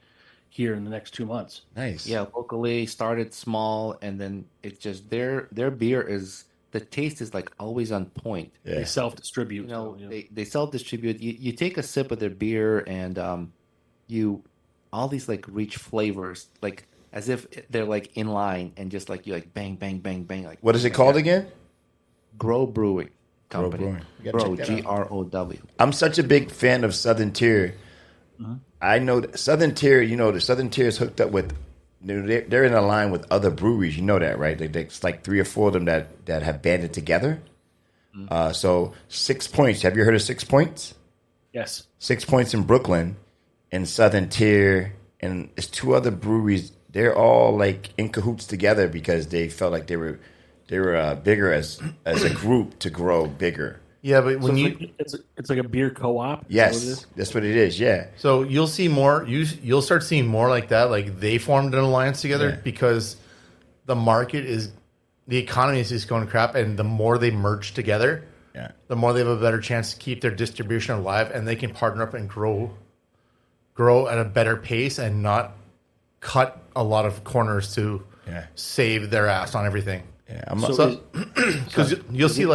here in the next 2 months. Nice. Yeah, locally started small, and then it's just their beer is the taste is always on point. Yeah. They self-distribute. They self-distribute. You take a sip of their beer, and you all these rich flavors, as if they're in line, and just you bang bang bang bang. What is it called again? Grow Brewing Company. Grow Brewing. You gotta Grow, check that out. GROW. I'm such a big fan of Southern Tier. I know that Southern Tier. The Southern Tier is hooked up with. They're in a line with other breweries. You know that, right? There's 3 or 4 of them that have banded together. So 6 Points. Have you heard of 6 Points? Yes. 6 Points in Brooklyn, and Southern Tier, and it's 2 other breweries. They're all in cahoots together because they felt like they were bigger as a group to grow bigger. Yeah, but when it's like a beer co-op. Yes, that's what it is. Yeah. So you'll see more. You'll start seeing more like that. They formed an alliance together because the economy is just going to crap, and the more they merge together, the more they have a better chance to keep their distribution alive, and they can partner up and grow at a better pace and not cut a lot of corners to save their ass on everything. Yeah. Because you'll see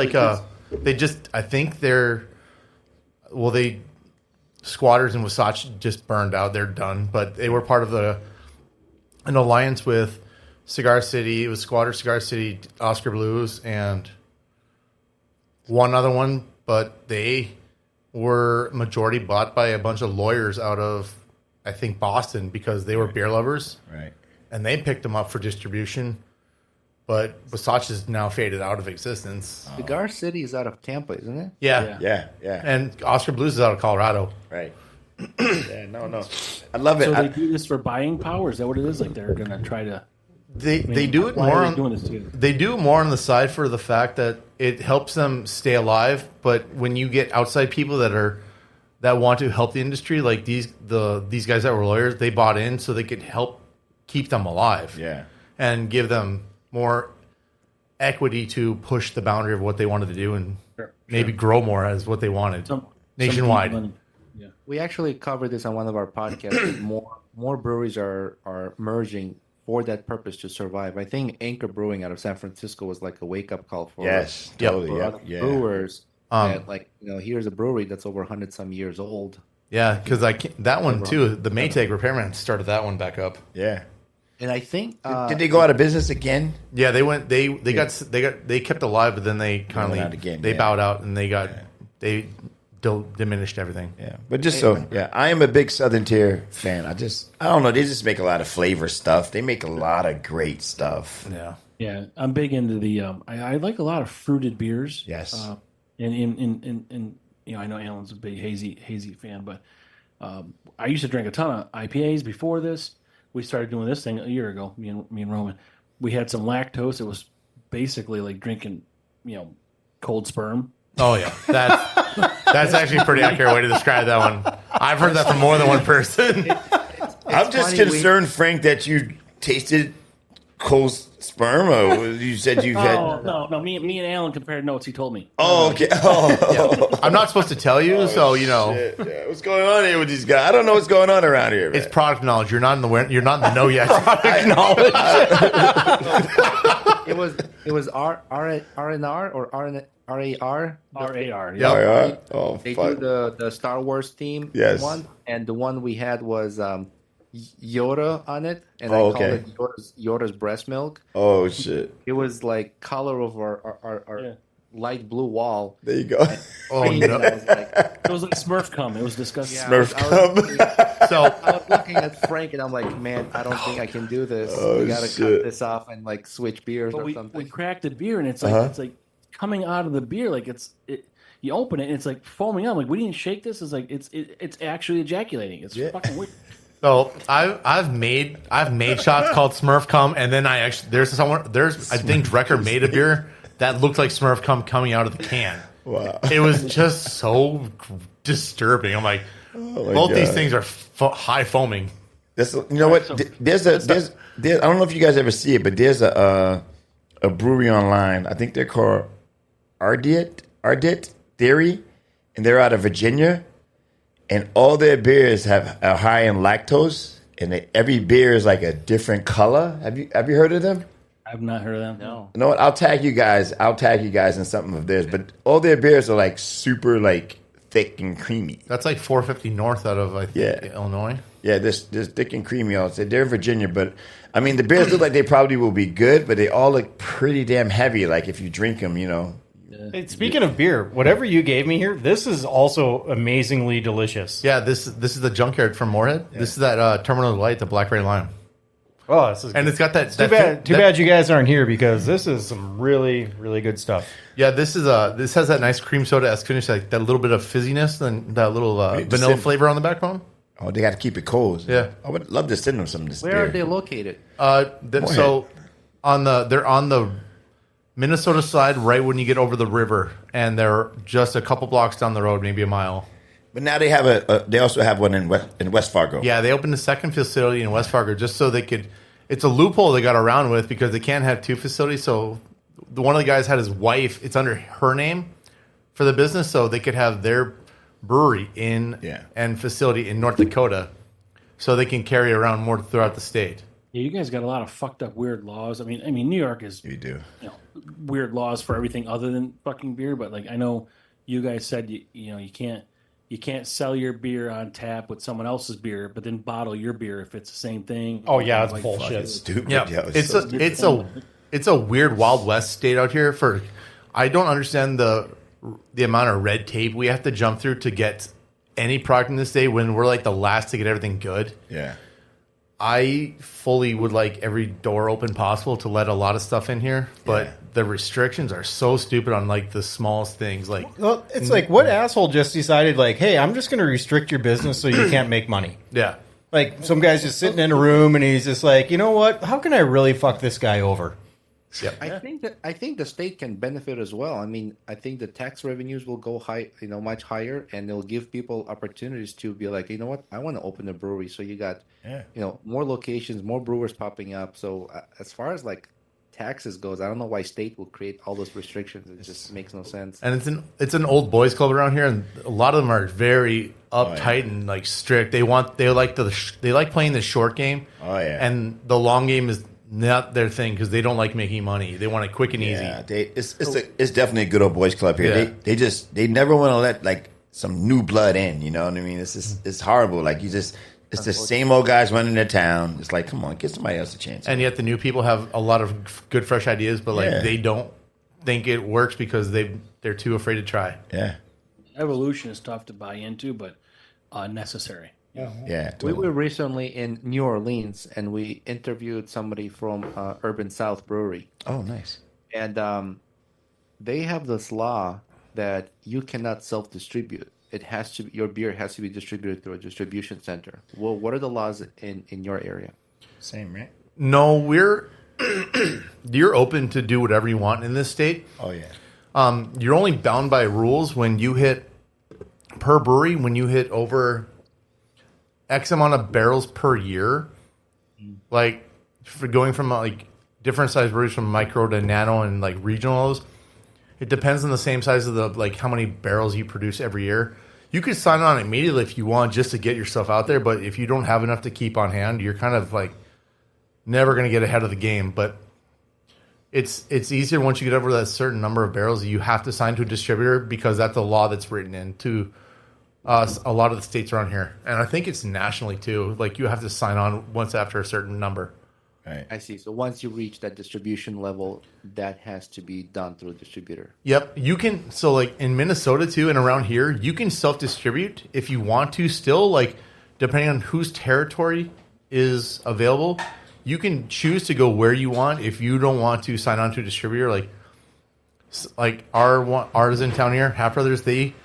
Squatters and Wasatch just burned out. They're done, but they were part of an alliance with Cigar City. It was Squatters, Cigar City, Oscar Blues, and one other one, but they were majority bought by a bunch of lawyers out of, I think, Boston, because they were beer lovers. Right. And they picked them up for distribution. But Wasatch is now faded out of existence. Cigar City is out of Tampa, isn't it? Yeah. Yeah. And Oscar Blues is out of Colorado. Right. Yeah, no. I love it. So they do this for buying power? Is that what it is? They're going to try to... They do it more on... Doing this too? They do more on the side for the fact that it helps them stay alive. But when you get outside people that want to help the industry, like these guys that were lawyers, they bought in so they could help keep them alive. Yeah. And give them more equity to push the boundary of what they wanted to do and maybe grow more as what they wanted nationwide. We actually covered this on one of our podcasts. more breweries are merging for that purpose to survive. I think Anchor Brewing out of San Francisco was a wake up call for totally. for other brewers. That here's a brewery that's over 100 some years old. Yeah, because that one too. The Maytag Repairman started that one back up. Yeah. And I think Did they go out of business again? Yeah, they went. They kept alive, but then they kindly bowed out and they diminished everything. Yeah, but I am a big Southern Tier fan. I don't know. They just make a lot of flavor stuff. They make a lot of great stuff. Yeah. Yeah, I'm big into the. I like a lot of fruited beers. Yes. And I know Alan's a big hazy fan, but I used to drink a ton of IPAs before this. We started doing this thing a year ago. Me and Roman, we had some lactose. It was basically like drinking, cold sperm. Oh yeah, that's actually a pretty accurate way to describe that one. I've heard that from more than one person. I'm just concerned, Frank, that you tasted cold sperm, or you said you had. No. Me and Alan compared notes. He told me. Oh, okay. Oh, I'm not supposed to tell you, so you know. Shit. Yeah. What's going on here with these guys? I don't know what's going on around here. Man. It's product knowledge. You're not in the know yet. Product knowledge. it was R&R or RAR. RAR. Yeah. RAR. Oh, They fuck. do the Star Wars theme one, and the one we had was Yoda on it, and I called it Yoda's breast milk. Oh shit! It was like color of our light blue wall. There you go. Oh no! It was like Smurf cum. It was disgusting. Yeah, Smurf cum. So I was looking at Frank, and I'm like, man, I don't think I can do this. Oh, we gotta shit. cut this off and like switch beers But or we something. cracked the beer, and it's like coming out of the beer, like you open it, and it's like foaming up. Like we didn't shake this. It's like it's actually ejaculating. It's fucking weird. So I've made shots called Smurf cum, and then I think Drecker made a beer that looked like Smurf cum coming out of the can. Wow! It was just so disturbing. I'm like, both these things are high foaming. You know what? There's I don't know if you guys ever see it, but there's a brewery online. I think they're called Ardit Theory, and they're out of Virginia. And all their beers have a high in lactose, and every beer is like a different color. Have you heard of them? I've not heard of them. No. You know what? I'll tag you guys in something of theirs. But all their beers are like super like thick and creamy. That's like 450 North out of I think Illinois. Yeah, this thick and creamy. I'll say they're in Virginia, but I mean the beers look like they probably will be good, but they all look pretty damn heavy. Like if you drink them, Hey, speaking of beer, whatever you gave me here, this is also amazingly delicious. Yeah, this is the Junkyard from Moorhead. Yeah. This is that Terminal Light, the Blackberry Lime. Oh, this is and good. It's got that. Too bad you guys aren't here because this is some really, really good stuff. Yeah, this has that nice cream soda as finish, like that little bit of fizziness and that little vanilla flavor on the backbone. Oh, they got to keep it cold. Yeah, I would love to send them some of this. Where are they located? They're on the Minnesota side, right when you get over the river, and they're just a couple blocks down the road, maybe a mile. But now they have they also have one in West Fargo. Yeah, they opened a second facility in West Fargo just so they could. It's a loophole they got around with because they can't have two facilities. So one of the guys had his wife. It's under her name for the business, so they could have their brewery and facility in North Dakota, so they can carry around more throughout the state. Yeah, you guys got a lot of fucked up weird laws. I mean, New York is weird laws for everything other than fucking beer. But like, I know you guys said you can't sell your beer on tap with someone else's beer, but then bottle your beer if it's the same thing. Oh yeah, it's bullshit. Stupid. Yeah, it's a weird Wild West state out here. I don't understand the amount of red tape we have to jump through to get any product in this state when we're like the last to get everything good. Yeah. I fully would like every door open possible to let a lot of stuff in here, but the restrictions are so stupid on like the smallest things. Like, well, it's like what asshole just decided like, hey, I'm just going to restrict your business so you can't make money. Yeah, like some guy's just sitting in a room and he's just like, you know what? How can I really fuck this guy over? Yep. I think the state can benefit as well. I mean, I think the tax revenues will go high, much higher, and they'll give people opportunities to be like, you know what, I want to open a brewery. So you got, more locations, more brewers popping up. So as far as like taxes goes, I don't know why state will create all those restrictions. It just makes no sense. And it's an old boys club around here, and a lot of them are very uptight and like strict. They like playing the short game. Oh yeah, and the long game is not their thing because they don't like making money. They want it quick and easy. It's definitely a good old boys club here. Yeah. They never want to let like some new blood in. You know what I mean? It's just, it's horrible. Like it's the same old guys running their town. It's like, come on, give somebody else a chance. And yet the new people have a lot of good, fresh ideas, but like they don't think it works because they're too afraid to try. Yeah. Evolution is tough to buy into, but necessary. Yeah. We Totally. were recently in New Orleans, and we interviewed somebody from Urban South Brewery. Oh, nice. And they have this law that you cannot self-distribute. It has to your beer has to be distributed through a distribution center. Well, what are the laws in your area? Same, right? No, you're open to do whatever you want in this state. Oh, yeah. You're only bound by rules when you hit per brewery, when you hit over X amount of barrels per year. Like for going from like different size breweries from micro to nano and like regionals, it depends on the same size of the like how many barrels you produce every year. You could sign on immediately if you want just to get yourself out there, but if you don't have enough to keep on hand, you're kind of like never going to get ahead of the game. But it's easier once you get over that certain number of barrels. You have to sign to a distributor because that's a law that's written into a lot of the states around here, and I think it's nationally too. Like you have to sign on once after a certain number. Right. I see. So once you reach that distribution level, that has to be done through a distributor. Yep, you can. So like in Minnesota too, and around here, you can self-distribute if you want to. Still, like depending on whose territory is available, you can choose to go where you want. If you don't want to sign on to a distributor, like ours in town here, Half Brothers, they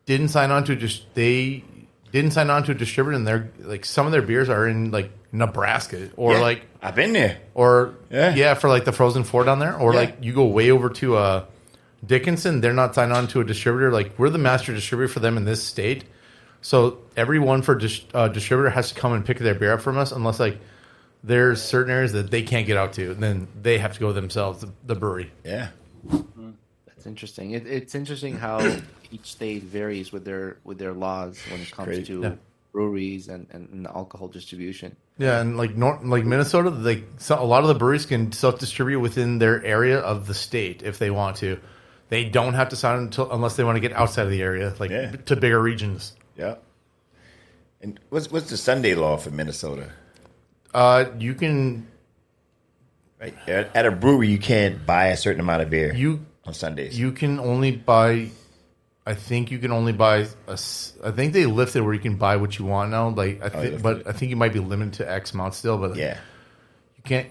didn't sign on to a distributor, and they're like some of their beers are in like Nebraska or like I've been there. or for like the Frozen Four down there, or like you go way over to Dickinson, they're not signed on to a distributor. Like we're the master distributor for them in this state, so everyone for distributor has to come and pick their beer up from us, unless like there's certain areas that they can't get out to, and then they have to go themselves, the brewery. Yeah. That's interesting. It's interesting how each state varies with their laws when it comes to breweries and alcohol distribution. Yeah, and like Minnesota, a lot of the breweries can self-distribute within their area of the state if they want to. They don't have to sign unless they want to get outside of the area, to bigger regions. Yeah. And what's the Sunday law for Minnesota? You can at a brewery you can't buy a certain amount of beer on Sundays. You can only buy. I think you can only buy. I think they lifted where you can buy what you want now. Like I think you might be limited to X amount still. But yeah,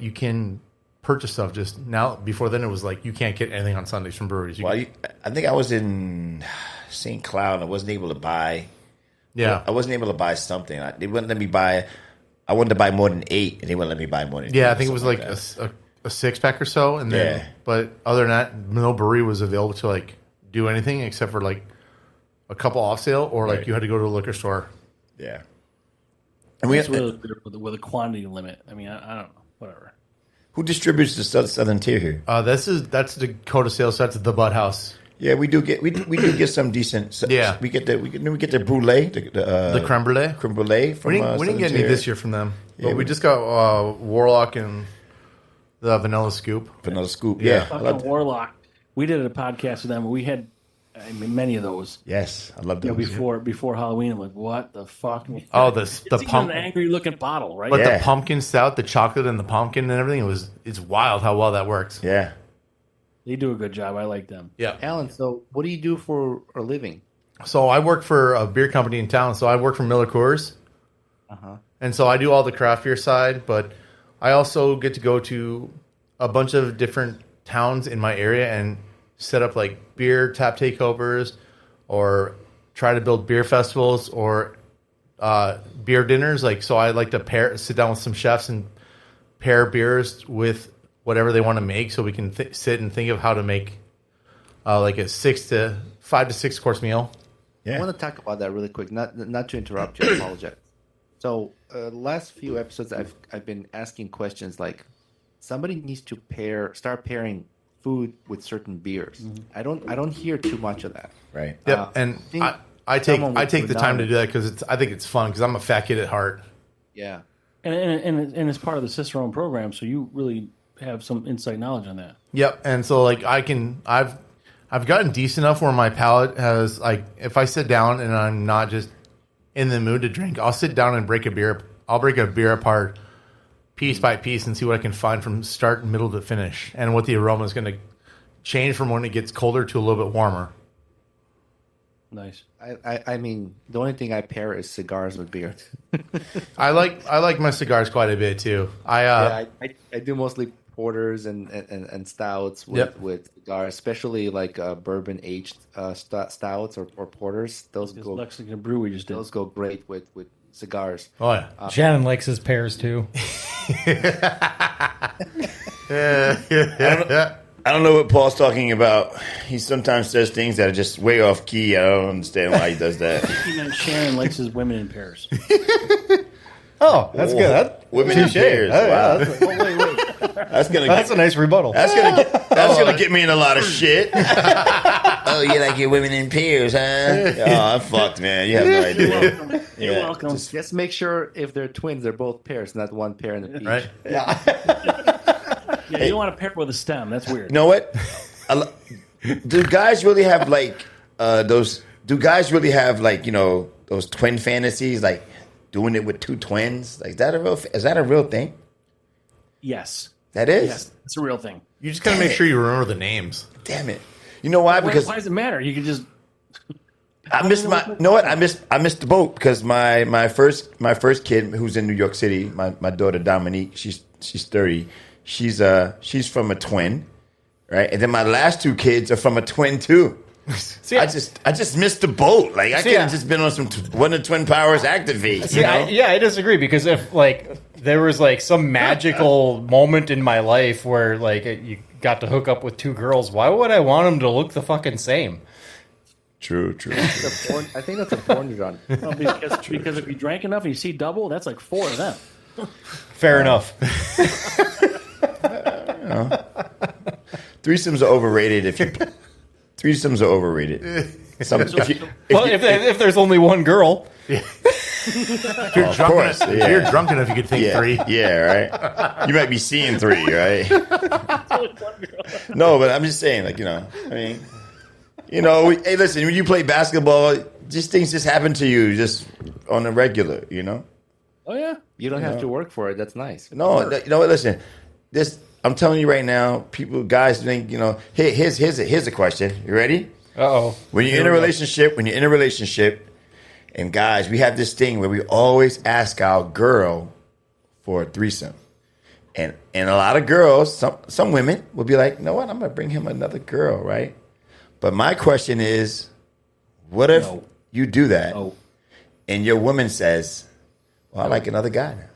you can purchase stuff just now. Before then, it was like you can't get anything on Sundays from breweries. I think I was in St. Cloud. And I wasn't able to buy. Yeah, I wasn't able to buy something. They wouldn't let me buy. I wanted to buy more than 8, and they wouldn't let me buy more than. Yeah, I think it was like a 6-pack or so, and then but other than that, no brewery was available to like do anything except for like a couple off sale, or like you had to go to a liquor store. Yeah, and we have with a quantity limit. I mean, I don't know, whatever. Who distributes the Southern Tier here? That's Dakota Sales. So that's the Bud House. Yeah, we do get some decent. Yeah, we get the brulee, the creme brulee. Creme brulee from. We didn't get any this year from them, but we just got Warlock and the Vanilla Scoop. Vanilla Scoop, yeah. Warlock. We did a podcast with them. We had many of those. Yes, I love those. Before Halloween, I'm like, what the fuck? Oh, the an angry looking bottle, right? But the pumpkin stout, the chocolate and the pumpkin and everything, it's wild how well that works. Yeah. They do a good job. I like them. Yeah. Alan, so what do you do for a living? So I work for a beer company in town. So I work for Miller Coors. And so I do all the craft beer side, but I also get to go to a bunch of different towns in my area and set up like beer tap takeovers, or try to build beer festivals or beer dinners. Like, so I like to sit down with some chefs and pair beers with whatever they want to make, so we can sit and think of how to make like a 5 to 6 course meal. Yeah. I want to talk about that really quick. Not to interrupt you. I apologize. So last few episodes, I've been asking questions like, somebody needs to start pairing food with certain beers. Mm-hmm. I don't hear too much of that. Right. Yeah. And I take the time to do that because I think it's fun because I'm a fat kid at heart. Yeah. And it's part of the Cicerone program, so you really have some insight knowledge on that. Yep. And so like I've I've gotten decent enough where my palate has, like, if I sit down and I'm not just in the mood to drink, I'll sit down and break a beer. I'll break a beer apart piece by piece and see what I can find from start and middle to finish, and what the aroma is going to change from when it gets colder to a little bit warmer. Nice. I mean, the only thing I pair is cigars with beer. I like my cigars quite a bit too. I do mostly porters and stouts with cigars, especially like bourbon aged stouts or porters. Those This go Lexington brew we just did. those go great with cigars. Oh yeah. Shannon likes his pears too. I don't know what Paul's talking about. He sometimes says things that are just way off key. I don't understand why he does that. He meant Shannon likes his women in pairs. Oh, that's good. Women in pairs. Wow. That's a nice rebuttal. That's gonna get me in a lot of shit. Oh, you like your women in pairs, huh? Oh, I'm fucked, man. You have no idea. You're welcome. Just make sure if they're twins, they're both pairs, not one pair in a peach. Right. Yeah, you don't want to pair with a stem. That's weird. You know what? Do guys really have like those? Do guys really have like those twin fantasies, like doing it with two twins? Like is that a real thing? Yes. That is. Yes, it's a real thing. You just gotta make sure you remember the names. Damn it! You know why? Because why does it matter? You can just. I missed my. You know what? I missed the boat because my first kid who's in New York City, my daughter Dominique, she's 30. She's from a twin, right? And then my last two kids are from a twin too. See, I just missed the boat. Like I could have just been on some one of the Twin Powers activate. I disagree, because if like there was like some magical moment in my life where like you got to hook up with two girls, why would I want them to look the fucking same? True. I think that's a porn genre. Well, because if you drank enough and you see double, that's like 4 of them. Fair enough. Threesomes are overrated. Threesomes are overrated. If there's only one girl, If you're drunk enough, you could think 3. Yeah, right. You might be seeing 3, right? No, but I'm just saying, like hey, listen, when you play basketball, just things just happen to you, just on a regular, Oh yeah. You don't have to work for it. That's nice. No, you know what? Listen, I'm telling you right now, guys think, here's a question. You ready? uh-oh. When you're in a relationship, and guys, we have this thing where we always ask our girl for a threesome. And a lot of girls, some women will be like, you know what? I'm going to bring him another girl, right? But my question is, what if you do that and your woman says, well, I like another guy now?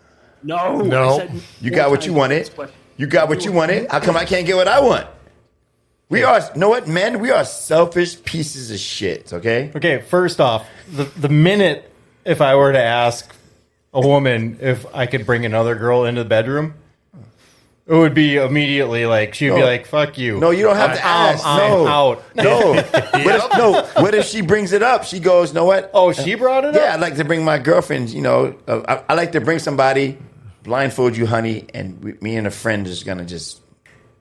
No. You got what you wanted. You got what you wanted. How come I can't get what I want? We are, men? We are selfish pieces of shit, okay? Okay, first off, the minute if I were to ask a woman if I could bring another girl into the bedroom, it would be immediately like, she'd be like, fuck you. No, you don't have to ask. I'm out. No. What if she brings it up? She goes, know what? Oh, she brought it up? Yeah, I'd like to bring my girlfriend, I like to bring somebody, blindfold you, honey, and me and a friend is going to just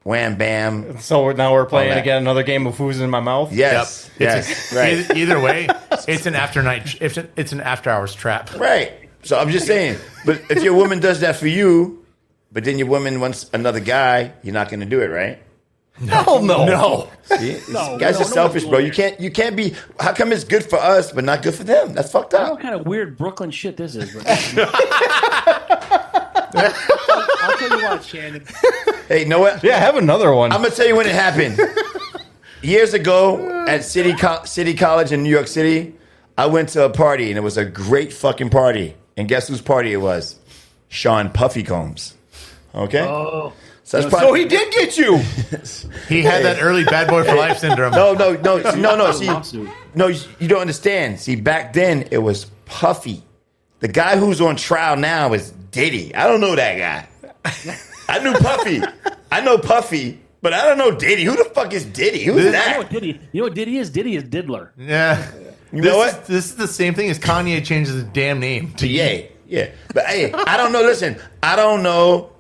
wham, bam. So now we're playing again another game of who's in my mouth? Yes. Yep. Yes. Right. Either way, it's an it's an after hours trap. Right. So I'm just saying, but if your woman does that for you, but then your woman wants another guy, you're not going to do it, right? No. See? Guys are selfish, bro. You can't be. How come it's good for us but not good for them? That's fucked I don't know up. what kind of weird Brooklyn shit this is. But I'll tell you what, Shannon. Hey, you know what? Yeah, have another one. I'm gonna tell you when it happened. Years ago at City College in New York City, I went to a party and it was a great fucking party. And guess whose party it was? Sean Puffy Combs. Okay. Oh. So he did get you. He had that early bad boy for life syndrome. No. See, no, you don't understand. See, back then it was Puffy. The guy who's on trial now is Diddy. I don't know that guy. I knew Puffy. I know Puffy, but I don't know Diddy. Who the fuck is Diddy? Who's that? You know what Diddy is? Diddy is Diddler. Yeah. You know what? This is the same thing as Kanye changes his damn name to Yeah. But hey, I don't know. Listen, I don't know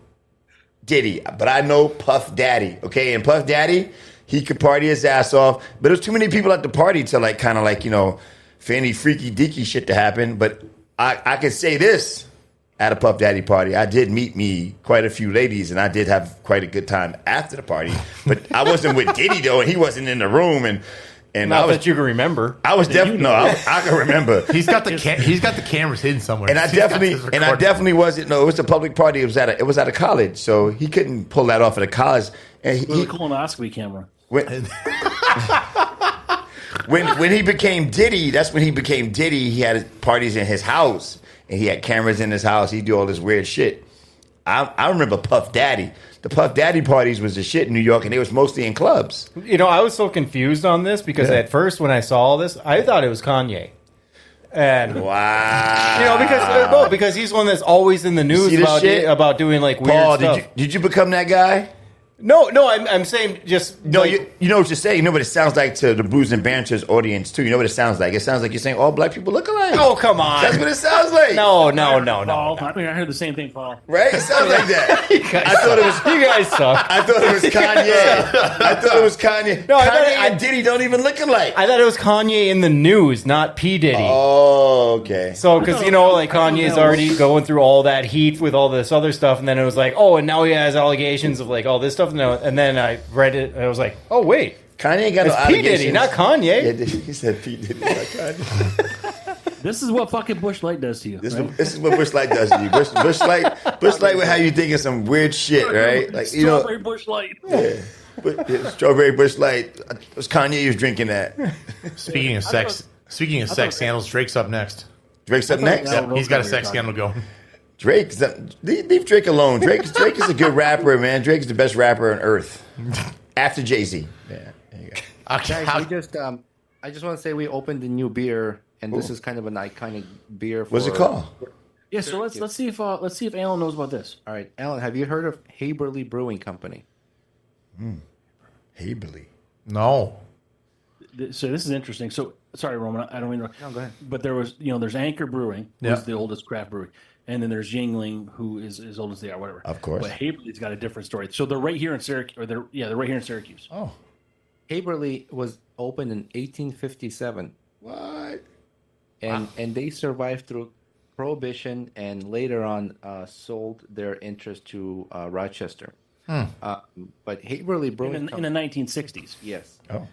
Diddy, but I know Puff Daddy. Okay, and Puff Daddy, He could party his ass off, but there's too many people at the party to like kind of like, you know, for any freaky deaky shit to happen. But I could say this at a Puff Daddy party, I did meet me quite a few ladies, and I did have quite a good time after the party. But I wasn't with Diddy though, and he wasn't in the room, and not that you can remember. I was definitely I can remember. He's got the cameras hidden somewhere. And I definitely wasn't. No, it was a public party. It was at a college, so he couldn't pull that off at a college. And It was a colonoscopy camera. When he became Diddy, that's when he became Diddy. He had parties in his house, and he had cameras in his house. He'd do all this weird shit. I remember Puff Daddy. The Puff Daddy parties was the shit in New York, and they was mostly in clubs. You know, I was so confused on this because at first when I saw this, I thought it was Kanye. And wow, you know, because he's one that's always in the news about doing like weird Paul, stuff. Did you become that guy? No, I'm saying just no. Like, you know what you're saying. You know what it sounds like to the Brews and Banter's audience too. You know what it sounds like. It sounds like you're saying all black people look alike. Oh, come on. That's what it sounds like. No. Paul, I mean, I heard the same thing, Paul. Right? It sounds like that. You guys suck. I thought it was Kanye. No, Kanye and Diddy don't even look alike. I thought it was Kanye in the news, not P Diddy. Oh, okay. So, because you know, like Kanye's already going through all that heat with all this other stuff, and then it was like, oh, and now he has allegations of like all this stuff, and then I read it, and I was like, oh wait, Kanye got it's no P allegations. Diddy, not Kanye. Yeah, he said P Diddy, not Kanye. This is what fucking Bush Light does to you. This is what Bush Light does to you. Bush Light will have you thinking some weird shit, right? Like Strawberry Bush Light. Yeah, strawberry Bush Light. It was Kanye who's drinking that. Speaking of sex scandals, Drake's up next. Drake's up next. Yeah, he's got a sex scandal going. Drake, leave Drake alone. Drake is a good rapper, man. Drake's the best rapper on earth, after Jay-Z. Yeah, there you go. Guys, I just want to say we opened a new beer, and this is kind of an iconic beer. What's it called? Yeah, so let's see if Alan knows about this. All right, Alan, have you heard of Haberly Brewing Company? Haberly. No. So this is interesting. So sorry, Roman, I don't mean to. No, go ahead. But there's Anchor Brewing, who's the oldest craft brewery, and then there's Yingling, who is as old as they are, whatever. Of course. But Haberly's got a different story. So they're right here in Syracuse, they're right here in Syracuse. Oh, Haberly was opened in 1857. what? And they survived through Prohibition, and later on sold their interest to Rochester. But Haberly Brewing in the 1960s. Yes. Oh.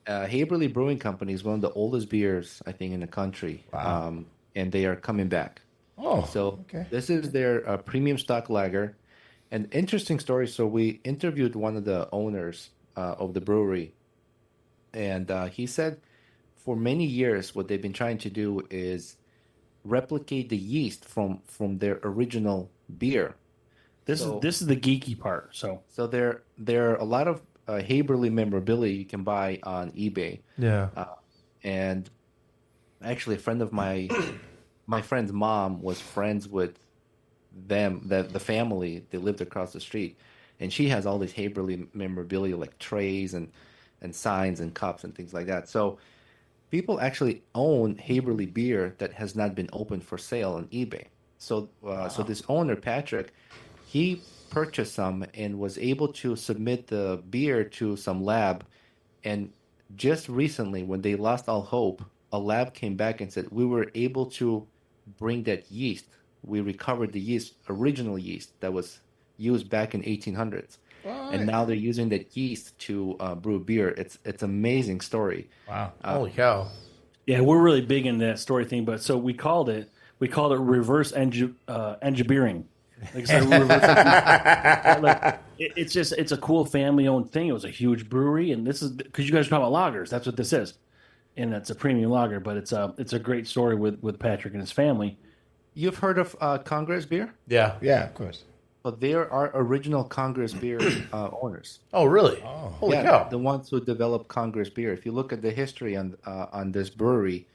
Haberly Brewing Company is one of the oldest beers, I think, in the country. Wow. And they are coming back. Oh, So okay. this is their premium stock lager. An interesting story. So we interviewed one of the owners of the brewery, and he said for many years what they've been trying to do is replicate the yeast from their original beer. This is the geeky part. So there are a lot of Haberly memorabilia you can buy on eBay. Yeah. And actually, a friend of my friend's mom was friends with them, the family. They lived across the street, and she has all these Haberly memorabilia like trays and signs and cups and things like that. So people actually own Haberly beer that has not been opened for sale on eBay. So so this owner, Patrick, he purchased some and was able to submit the beer to some lab. And just recently, when they lost all hope, a lab came back and said, we were able to bring that yeast. We recovered the yeast, original yeast that was used back in 1800s. And now they're using that yeast to brew beer. It's amazing story. Wow. Holy cow. yeah, we're really big in that story thing. But so we called it reverse engineering. Like, so it's a cool family-owned thing. It was a huge brewery, and this is because you guys are talking about lagers. That's what this is, and it's a premium lager. But it's a great story with Patrick and his family. You've heard of Congress beer? Yeah. Yeah, of course. But they are our original Congress beer owners. Oh, really? Oh. Holy cow. The ones who developed Congress beer. If you look at the history on this brewery,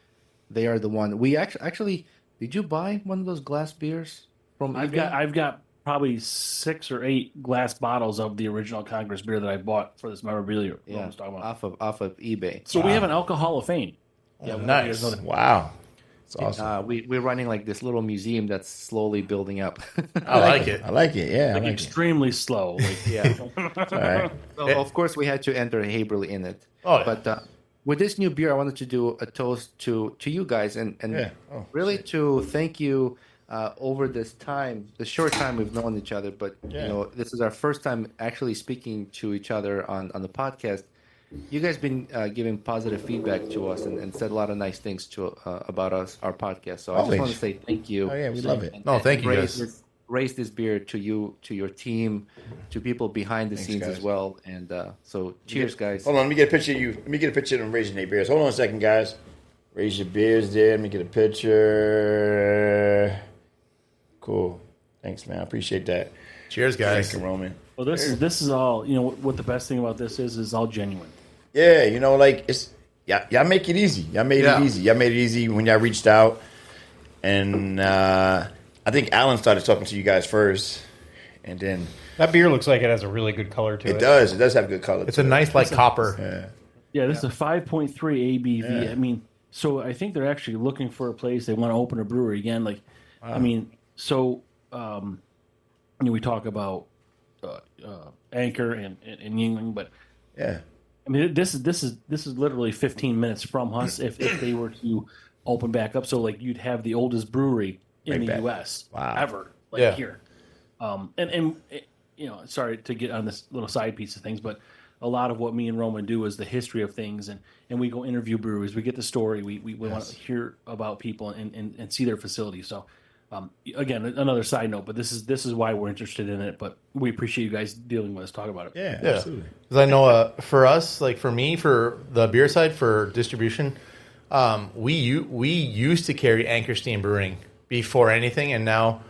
they are the one. We actually did you buy one of those glass beers from eBay? I've got probably 6 or 8 glass bottles of the original Congress beer that I bought for this memorabilia. Yeah, off of eBay. So we have an alcohol of fame. Yeah, nice. Wow. It's awesome. We're running like this little museum that's slowly building up. I like it. I like it. Yeah, I like it. Extremely slow. Like, Yeah. All right. So of course, we had to enter Haverly in it. Oh, yeah. But with this new beer, I wanted to do a toast to you guys and Yeah. Oh, really to thank you over this time, the short time we've known each other. But this is our first time actually speaking to each other on the podcast. You guys been giving positive feedback to us and said a lot of nice things to about us, our podcast. So I just want to say thank you. Oh yeah, we love it. No, thank you, guys. Raise this beer to you, to your team, to people behind the scenes guys. as well. And so cheers, guys. Hold on, let me get a picture of you. Let me get a picture of them raising their beers. Hold on a second, guys. Raise your beers there. Let me get a picture. Cool. Thanks, man. I appreciate that. Cheers, guys. Thank you, Roman. well, this is all. You know what the best thing about this is all genuine. Yeah, like it's y'all make it easy. Y'all made it easy. Y'all made it easy when y'all reached out, and I think Alan started talking to you guys first, and then That beer looks like it has a really good color to it. it does. It does have good color. It's a nice light copper. Yeah, this is a 5.3 ABV. Yeah. I mean, so I think they're actually looking for a place. They want to open a brewery again. Like, I mean, so we talk about Anchor and Yuengling, but Yeah. I mean, this is literally 15 minutes from us if they were to open back up. So like you'd have the oldest brewery in the back. U.S. Wow. ever, like Yeah. here. And sorry to get on this little side piece of things, but a lot of what me and Roman do is the history of things, and we go interview breweries. We get the story. We want to hear about people and see their facilities. So. Again, another side note, but this is why we're interested in it. But we appreciate you guys dealing with us, talk about it. Yeah, Yeah, absolutely. because I know for us, like for me, for the beer side for distribution, we used to carry Anchor Steam Brewing before anything, and now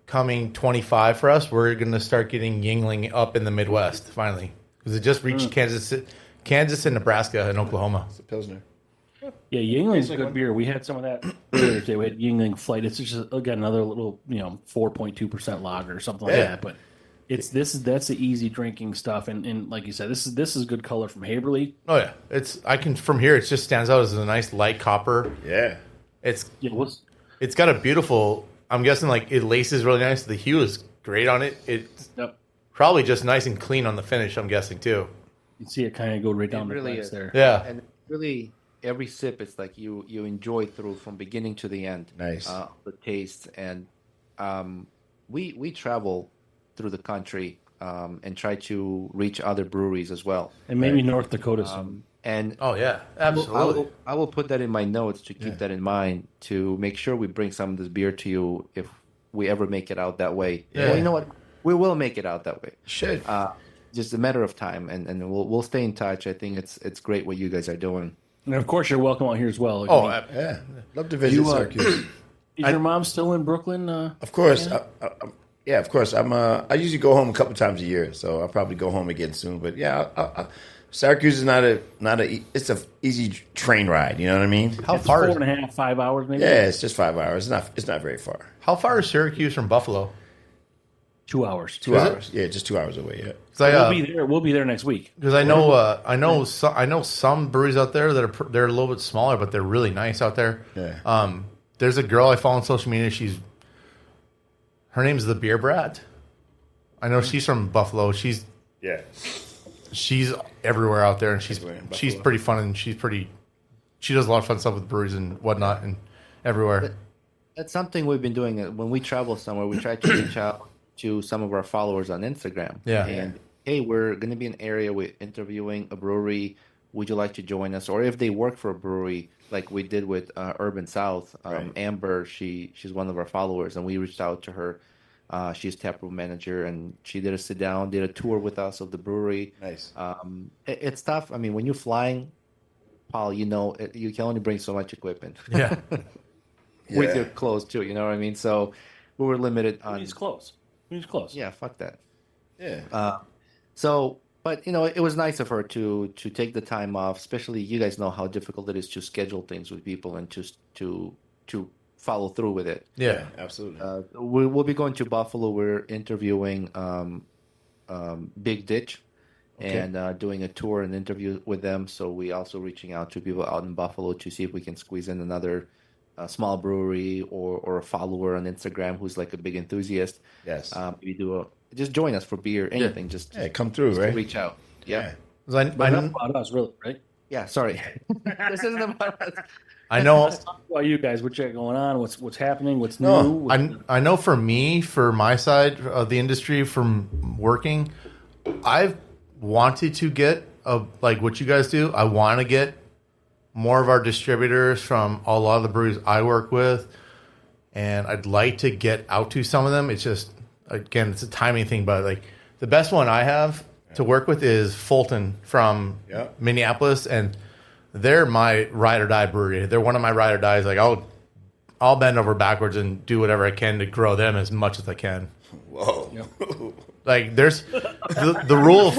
coming 25 for us, we're going to start getting Yuengling up in the Midwest finally because it just reached Kansas and Nebraska and Oklahoma. It's a Pilsner. Yeah, Yuengling's a good beer. We had some of that earlier today. We had Yuengling Flight. It's just again another little 4.2% lager or something like that. But that's the easy drinking stuff, and like you said, this is good color from Haverly. Oh yeah, from here it just stands out as a nice light copper. Yeah. It's Yeah, got a beautiful. I'm guessing like it laces really nice. The hue is great on it. It's probably just nice and clean on the finish. I'm guessing too. You can see it kind of go right down the really glass is. there. Yeah, And really, every sip, it's like you enjoy through from beginning to the end. Nice. The taste. And we travel through the country and try to reach other breweries as well. And maybe North Dakota soon. And oh yeah, absolutely. I will put that in my notes to keep that in mind to make sure we bring some of this beer to you if we ever make it out that way. Yeah. Well, you know what? We will make it out that way. Should. Just a matter of time, and we'll stay in touch. I think it's great what you guys are doing. And of course, you're welcome out here as well. Oh, Yeah. Love to visit Syracuse. Is your mom still in Brooklyn? Of course. Yeah, of course. I usually go home a couple times a year, so I'll probably go home again soon. But yeah, Syracuse is it's a easy train ride. You know what I mean? How It's far? 4.5, 5 hours maybe. Yeah, it's just 5 hours. It's not very far. How far is Syracuse from Buffalo? 2 hours. 2 hours. Yeah, just 2 hours away. Yeah. We'll be there next week. Because I know some breweries out there that they're a little bit smaller, but they're really nice out there. Yeah. There's a girl I follow on social media. Her name's the Beer Brat. I know she's from Buffalo. She's everywhere out there, and she's pretty fun, and she does a lot of fun stuff with breweries and whatnot, and everywhere. That's something we've been doing. When we travel somewhere, we try to reach out to some of our followers on Instagram. Yeah. And hey, we're going to be in an area we're interviewing a brewery. Would you like to join us? Or if they work for a brewery, like we did with Urban South, Amber, she's one of our followers, and we reached out to her. She's taproom manager, and she did a sit down, did a tour with us of the brewery. Nice. It's tough. I mean, when you're flying, Paul, you can only bring so much equipment. Yeah. With your clothes too, you know what I mean? So we were limited on. He's close. Yeah, fuck that. Yeah. But it was nice of her to take the time off. Especially, you guys know how difficult it is to schedule things with people and to follow through with it. Yeah. Absolutely. We'll be going to Buffalo. We're interviewing Big Ditch and doing a tour and interview with them. So we also reaching out to people out in Buffalo to see if we can squeeze in another a small brewery or a follower on Instagram who's like a big enthusiast, Yes. maybe just join us for beer, anything. Just come through, just right? reach out. Yeah. 'Cause I, But that's about us, really, right? Yeah. Sorry. This isn't about us. I know. Let's talk about you guys. What you got going on? What's happening? What's No, new? I know for me, for my side of the industry, from working, I've wanted to get like what you guys do. I want to get more of our distributors from a lot of the breweries I work with, and I'd like to get out to some of them. It's just, again, it's a timing thing, but like the best one I have to work with is Fulton from Minneapolis, and they're my ride or die brewery. They're one of my ride or dies. Like I'll bend over backwards and do whatever I can to grow them as much as I can. Whoa. Like there's the rule of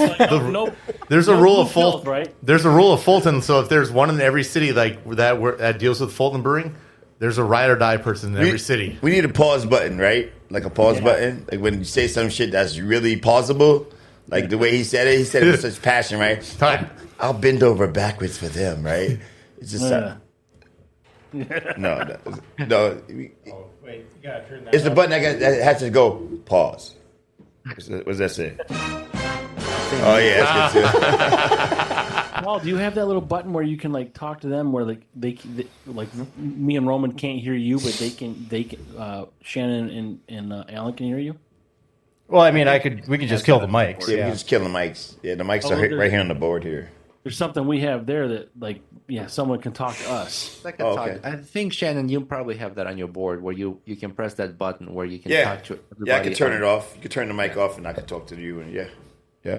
there's a no rule blue of Fulton, pills, right? There's a rule of Fulton. So if there's one in every city like that deals with Fulton Brewing, there's a ride or die person in every city. We need a pause button, right? Like a pause button. Like when you say some shit that's really pausable, like the way he said it with such passion, right? I'll bend over backwards for them, right? It's just no. Oh, wait, you gotta turn that It's the up. button that has to go pause. What's that say? Oh yeah, that's good too. Paul, do you have that little button where you can like talk to them, where like they like me and Roman can't hear you, but they can Shannon and Alan can hear you? Well, I mean, we could just kill the mics. Yeah, we can just kill the mics. Yeah, the mics are right here on the board here. There's something we have there that like someone can talk to us. Like I think Shannon, you probably have that on your board where you can press that button where you can talk to everybody. Yeah, I can turn it off. You can turn the mic off, and I can talk to you. And yeah.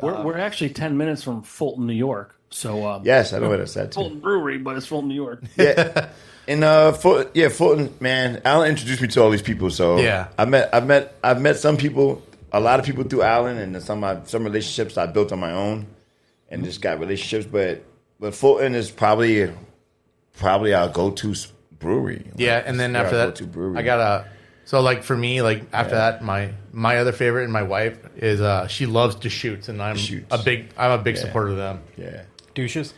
We're actually 10 minutes from Fulton, New York. So yes, I know where that's at too. Fulton Brewery, but it's Fulton, New York. Yeah, and Fulton, man. Alan introduced me to all these people. So yeah, I've met some people, a lot of people through Alan, and some relationships I built on my own, and just got relationships. But Fulton is probably our go-to brewery. Yeah, and then after that, I got so like for me, like after that, my other favorite and my wife is she loves Deschutes, and I'm a big supporter of them. Yeah. Douches.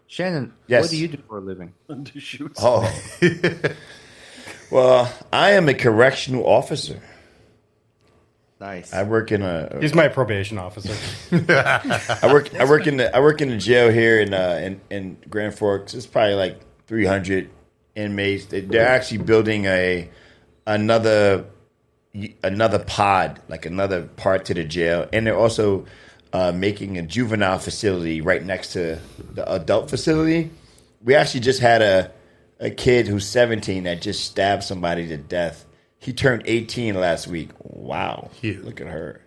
Shannon, yes. What do you do for a living? Deschutes. Oh. Well, I am a correctional officer. Nice. I work in He's my probation officer. I work in the jail here in Grand Forks. It's probably like 300 inmates. They're actually building another pod, like another part to the jail, and they're also making a juvenile facility right next to the adult facility. We actually just had a kid who's 17 that just stabbed somebody to death. He turned 18 last week. Wow. Look at her.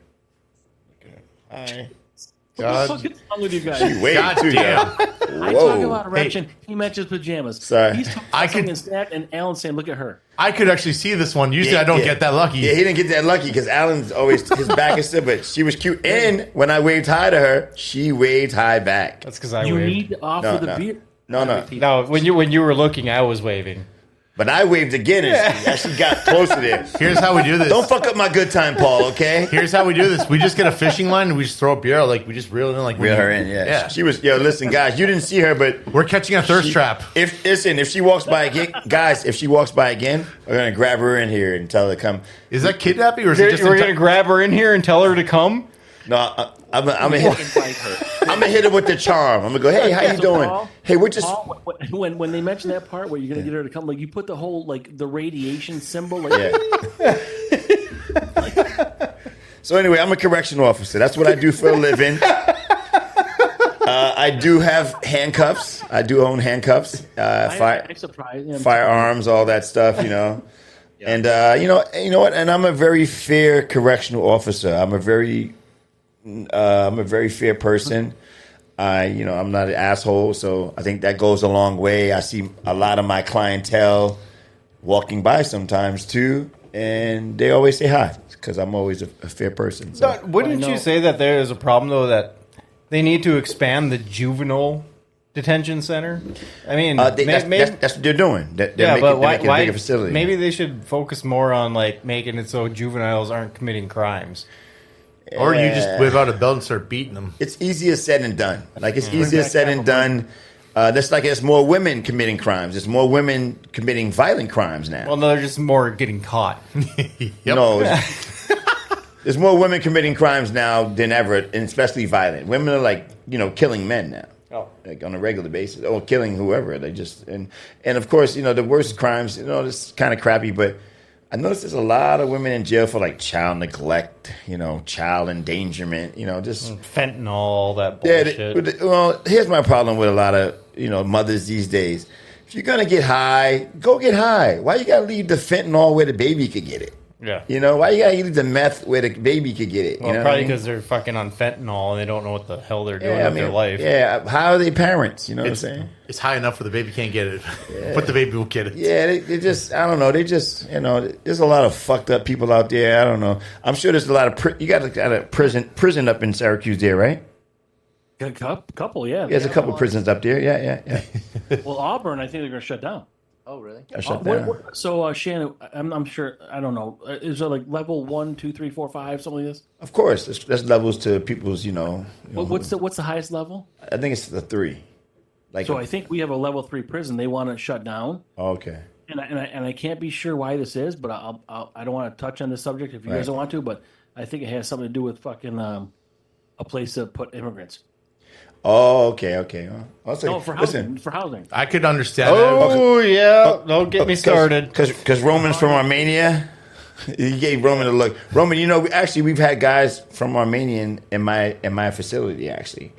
Hi. What the fuck is wrong with you guys? She way too young. I talk about erection. He mentions pajamas. Sorry. He's talking about something stacked, and Alan's saying, "Look at her." I could actually see this one. Usually, I don't get that lucky. Yeah, he didn't get that lucky because Alan's always his back is still. But she was cute, and when I waved hi to her, she waved hi back. That's because I You waved. need to offer the beer. No. No, when you were looking, I was waving. But I waved again as she got closer there. Here's how we do this. Don't fuck up my good time, Paul. Okay. Here's how we do this. We just get a fishing line and we just throw a beer out. Like we just reel it in. Like Reel her in. Yeah. She was. Yo, listen, guys. You didn't see her, but we're catching a thirst trap. If she walks by again, guys, if she walks by again, we're gonna grab her in here and tell her to come. Is that kidnapping or is it just? We're gonna grab her in here and tell her to come. No, I'm gonna hit her with the charm. I'm gonna go, hey, how you doing? Paul, Hey, we're just Paul, when they mention that part where you're gonna get her to come, like you put the whole like the radiation symbol. Like, So anyway, I'm a correctional officer. That's what I do for a living. I do have handcuffs. I do own handcuffs. I'm surprised. Firearms, all that stuff, you know. Yeah. And you know what? And I'm a very fair correctional officer. I'm a very fair person. I'm not an asshole, so I think that goes a long way. I see a lot of my clientele walking by sometimes too, and they always say hi because I'm always a fair person. So. Wouldn't you say that there is a problem though that they need to expand the juvenile detention center? I mean, that's what they're doing. They're making a bigger facility. Maybe they should focus more on like making it so juveniles aren't committing crimes. Or you just whip out a belt and start beating them. It's easier said than done. Like, it's easier said than done. That's like there's more women committing crimes. There's more women committing violent crimes now. Well, no, they're just more getting caught. No, there's more women committing crimes now than ever, and especially violent. Women are like, killing men now. Oh. Like on a regular basis, or killing whoever. They just and of course, the worst crimes. This is kind of crappy, but I noticed there's a lot of women in jail for like child neglect, child endangerment, just Fentanyl, that bullshit. Well, here's my problem with a lot of mothers these days. If you're gonna get high, go get high. Why you gotta leave the fentanyl where the baby could get it? Yeah. Why you gotta leave the meth where the baby could get it? Well, probably because they're fucking on fentanyl and they don't know what the hell they're doing with their life. Yeah, how are they parents? You know what I'm saying? It's high enough where the baby can't get it, but the baby will get it. Yeah, they just, I don't know. They just, there's a lot of fucked up people out there. I don't know. I'm sure there's a lot of, you got a prison up in Syracuse there, right? A couple, yeah. There's a couple prisons up there. Yeah. Well, Auburn, I think they're going to shut down. Oh, really? Shut down. So, Shannon, I'm sure, I don't know. Is there like level 1, 2, 3, 4, 5, something like this? Of course, there's levels to people's, What's the highest level? I think it's the 3. So I think we have a level 3 prison. They want to shut down. Oh, okay. And I can't be sure why this is, but I don't want to touch on this subject if you guys don't want to. But I think it has something to do with fucking a place to put immigrants. Oh, okay. No, for housing. For housing. I could understand Oh, yeah. Don't get me started. Because Roman's from Armenia. He gave Roman a look. Roman, actually, we've had guys from Armenia in my facility, actually.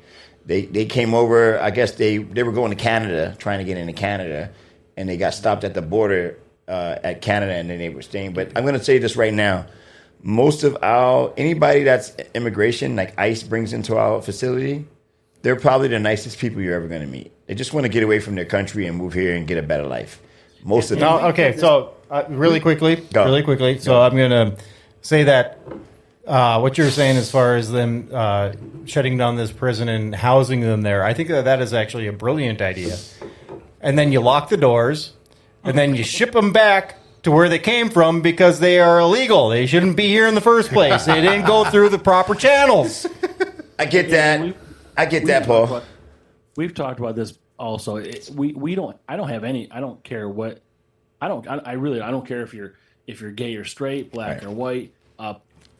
They came over. I guess they were going to Canada, trying to get into Canada, and they got stopped at the border at Canada, and then they were staying. But I'm going to say this right now: most of anybody that's immigration, like ICE brings into our facility, they're probably the nicest people you're ever going to meet. They just want to get away from their country and move here and get a better life. Most of them. No, okay, so really quickly. So I'm going to say that what you're saying as far as them shutting down this prison and housing them there, I think that is actually a brilliant idea. And then you lock the doors, and then you ship them back to where they came from because they are illegal. They shouldn't be here in the first place. They didn't go through the proper channels. I get that. I get that, Paul. We've talked about this also. We don't. I don't have any. I don't care what. I don't care if you're gay or straight, black or white,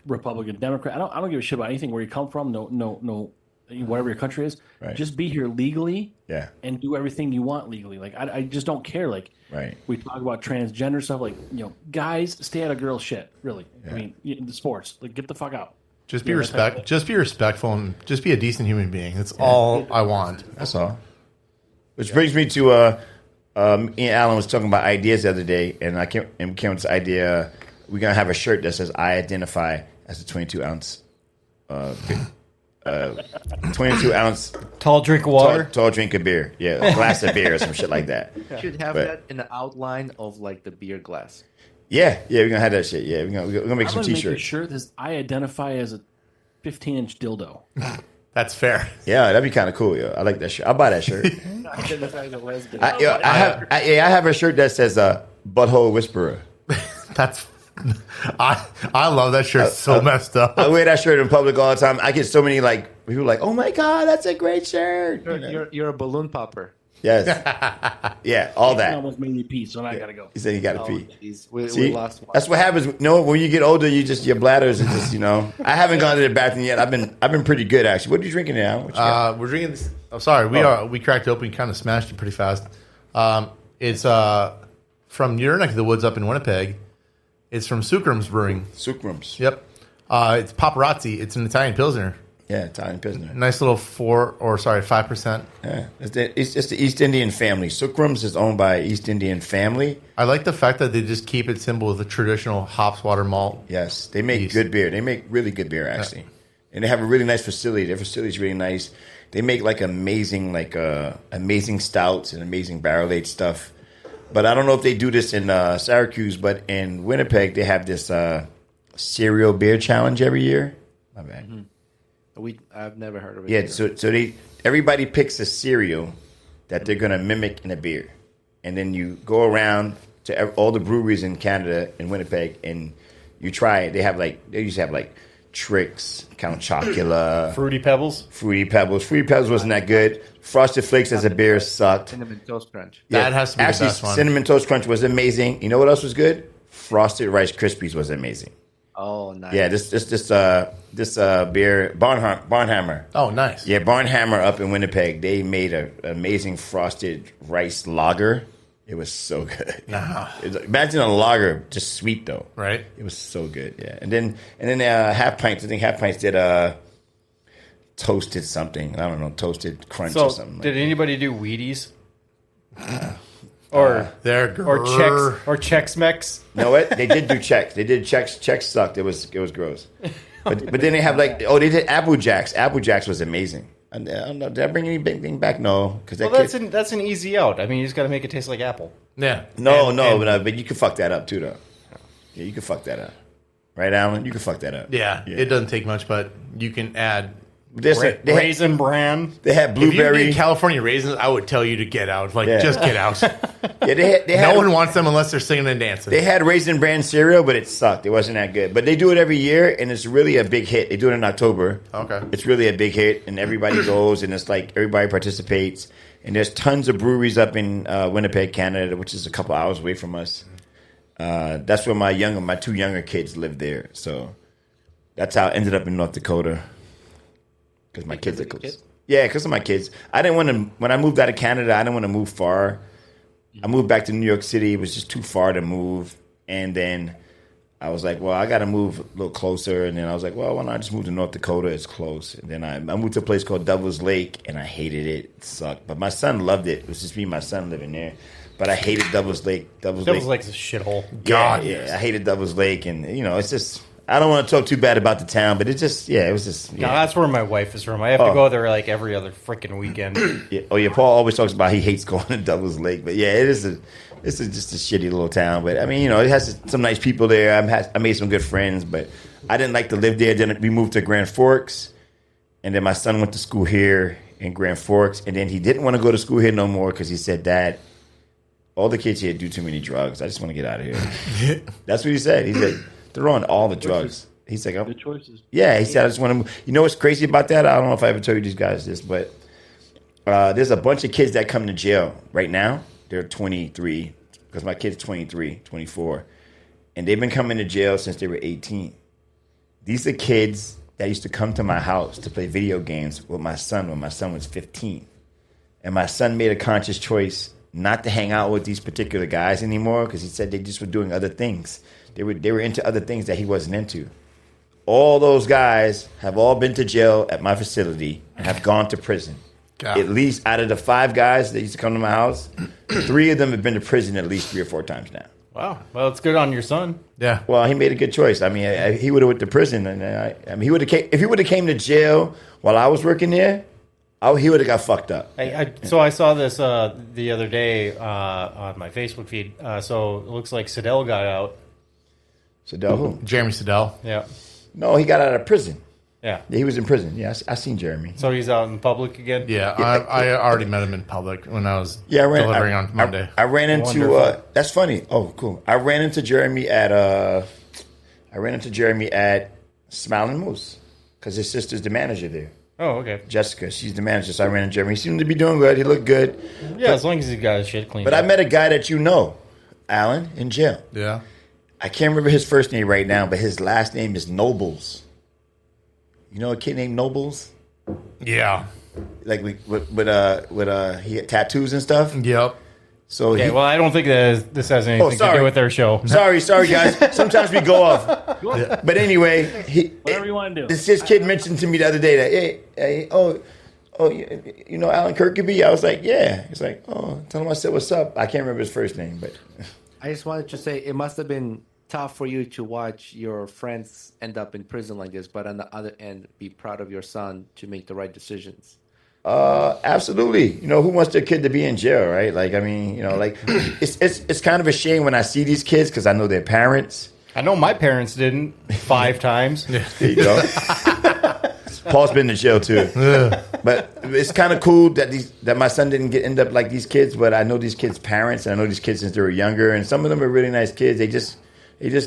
Republican, Democrat. I don't give a shit about anything where you come from. No. Whatever your country is, just be here legally. Yeah. And do everything you want legally. Like I just don't care. Like we talk about transgender stuff. Like guys, stay out of girls' shit. Really. Yeah. I mean, the sports. Like get the fuck out. Just be respectful, and just be a decent human being. That's all I want. That's all. Which brings me to Ian Allen was talking about ideas the other day, and I came with this idea. We're gonna have a shirt that says "I identify as a 22-ounce, 22-ounce tall drink of water, tall drink of beer, a glass of beer or some shit like that." You should have that in the outline of like the beer glass. Yeah, we're gonna have that shit. Yeah, we're gonna make some T-shirts. T-shirts. Make a shirt that I identify as a 15-inch dildo. That's fair. Yeah, that'd be kind of cool. I like that shirt. I'll buy that shirt. I have a shirt that says "Butthole Whisperer." That's. I love that shirt. So messed up. I wear that shirt in public all the time. I get so many people like, "Oh my god, that's a great shirt." You're a balloon popper. Yes. Yeah, all that. Almost made me pee, so now I gotta go. He said he got to pee. We lost one. That's what happens. When you get older, your bladders are just I haven't gone to the bathroom yet. I've been pretty good actually. What are you drinking now? We're drinking this. I'm sorry. We cracked it open, kind of smashed it pretty fast. It's from your neck of the woods up in Winnipeg. It's from Sucrum's Brewing. Sucrum's. Yep. It's Paparazzi. It's an Italian Pilsner. Yeah, Italian Pilsner. Nice little 5%. Yeah, it's just the East Indian family. Sucrum's is owned by East Indian family. I like the fact that they just keep it simple with the traditional hops, water, malt. Yes, they make good beer. They make really good beer actually, and they have a really nice facility. Their facility is really nice. They make amazing stouts and amazing barrel aged stuff. But I don't know if they do this in Syracuse, but in Winnipeg they have this cereal beer challenge every year. My bad. Mm-hmm. I've never heard of it. Yeah, so everybody picks a cereal that they're gonna mimic in a beer, and then you go around to all the breweries in Canada in Winnipeg and you try it. They used to have Tricks, Count Chocula, Fruity Pebbles. Fruity Pebbles. Fruity Pebbles wasn't that good. Frosted Flakes as a beer sucked. Cinnamon Toast Crunch. That has to be actually, the best one. Cinnamon Toast Crunch was amazing. You know what else was good? Frosted Rice Krispies was amazing. Oh, nice. Yeah, this beer, Barnhammer. Oh, nice. Yeah, Barnhammer up in Winnipeg. They made an amazing frosted rice lager. It was so good. Nah. Imagine a lager, just sweet though. Right. It was so good. Yeah, and then Half Pints. I think Half Pints did toasted something. I don't know, toasted crunch or So, something. did anybody do Wheaties? Or They're or Chex or Chex Mex? You know what? They did do Chex. They did Chex. Chex sucked. It was gross. But then they have they did Apple Jacks. Apple Jacks was amazing. And I don't know, did I bring anything back? No, because Well, that's an easy out. I mean, you just got to make it taste like apple. Yeah. but you can fuck that up too, though. Yeah, you can fuck that up, right, Alan? You can fuck that up. Yeah. It doesn't take much, but you can add. Raisin Bran. They had If you blueberry. did California raisins, I would tell you to get out. Yeah. Just get out. Yeah, they had. No one wants them unless they're singing and dancing. They had Raisin Bran cereal, but it sucked. It wasn't that good. But they do it every year, and it's really a big hit. They do it in October. Okay. It's really a big hit, and everybody goes, and it's like everybody participates. And there's tons of breweries up in Winnipeg, Canada, which is a couple hours away from us. That's where my two younger kids live there. So that's how I ended up in North Dakota. Because my kids are close. Kids? Yeah, because of my kids. I didn't want to, when I moved out of Canada, I didn't want to move far. I moved back to New York City. It was just too far to move. And then I was like, well, I got to move a little closer. And then I was like, well, why not just move to North Dakota? It's close. And then I moved to a place called Devil's Lake, and I hated it. It sucked. But my son loved it. It was just me and my son living there. But I hated Devil's Lake. Devil's Lake's a shithole. God, yeah. I hated Devil's Lake. And, it's just... I don't want to talk too bad about the town, but it just, it was just. Yeah. No, that's where my wife is from. I have to go there like every other freaking weekend. Yeah. Oh yeah, Paul always talks about he hates going to Devil's Lake, but yeah, it's just a shitty little town. But I mean, it has some nice people there. I made some good friends, but I didn't like to live there. Then we moved to Grand Forks, and then my son went to school here in Grand Forks, and then he didn't want to go to school here no more because he said, "Dad, all the kids here do too many drugs. I just want to get out of here." That's what he said. He said. They're on all the drugs. He's like, Good choices. Yeah, he said, I just want to. You know what's crazy about that? I don't know if I ever told you these guys this, but there's a bunch of kids that come to jail right now. They're 23, because my kid's 23, 24. And they've been coming to jail since they were 18. These are kids that used to come to my house to play video games with my son when my son was 15. And my son made a conscious choice not to hang out with these particular guys anymore because he said they just were doing other things. They were into other things that he wasn't into. All those guys have all been to jail at my facility and have gone to prison. God. At least out of the 5 guys that used to come to my house, 3 of them have been to prison at least 3 or 4 times now. Wow. Well, it's good on your son. Yeah. Well, he made a good choice. I mean, he would have went to prison, and I mean, if he would have came to jail while I was working there, he would have got fucked up. So I saw this the other day on my Facebook feed. So it looks like Siddell got out. Siddell who? Jeremy Siddell. Yeah. No, he got out of prison. Yeah. He was in prison. Yeah, I seen Jeremy. So he's out in public again? Yeah, I already met him in public when I was delivering on Monday. I ran into that's funny. Oh, cool. I ran into Jeremy at Smiling Moose because his sister's the manager there. Oh, okay. Jessica, she's the manager. So I ran into Jeremy. He seemed to be doing good. He looked good. Yeah, as long as he got his shit cleaned up. But I met a guy that you know, Alan, in jail. Yeah. I can't remember his first name right now, but his last name is Nobles. You know a kid named Nobles? Yeah. Like he had tattoos and stuff. Yep. So okay, well, I don't think this has anything to do with their show. Sorry, guys. Sometimes we go off. But anyway, whatever you want to do. This kid mentioned to me the other day that you know Alan Kirkby? I was like, yeah. He's like, oh, tell him I said what's up. I can't remember his first name, but I just wanted to say it must have been tough for you to watch your friends end up in prison like this, but on the other end, be proud of your son to make the right decisions. Absolutely. You know, who wants their kid to be in jail, right? Like, I mean, you know, like it's kind of a shame when I see these kids because I know their parents. I know my parents didn't 5 times. There you go. Paul's been in jail too. But it's kind of cool that my son didn't end up like these kids. But I know these kids' parents, and I know these kids since they were younger, and some of them are really nice kids. They just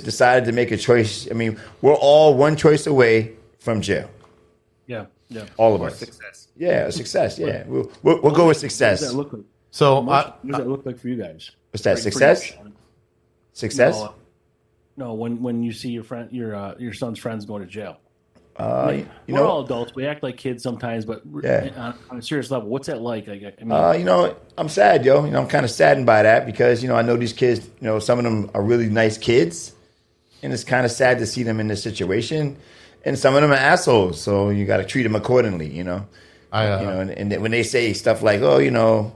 decided to make a choice. I mean, we're all one choice away from jail. Yeah, yeah. All of Or us. success. Yeah, success. Yeah, we'll go with What success. does that look like? So What does that look like for you guys? What's that? Like, for you, Success? Sean? Success. No, when you see your son's friends going to jail. You We're know, all adults. We act like kids sometimes, but Yeah. on a serious level, what's that like? I mean, you know, I'm sad, yo. You know, I'm kind of saddened by that because, you know, I know these kids, you know, some of them are really nice kids, and it's kind of sad to see them in this situation. And some of them are assholes, so you got to treat them accordingly, you know. You know, and when they say stuff like, "Oh, you know,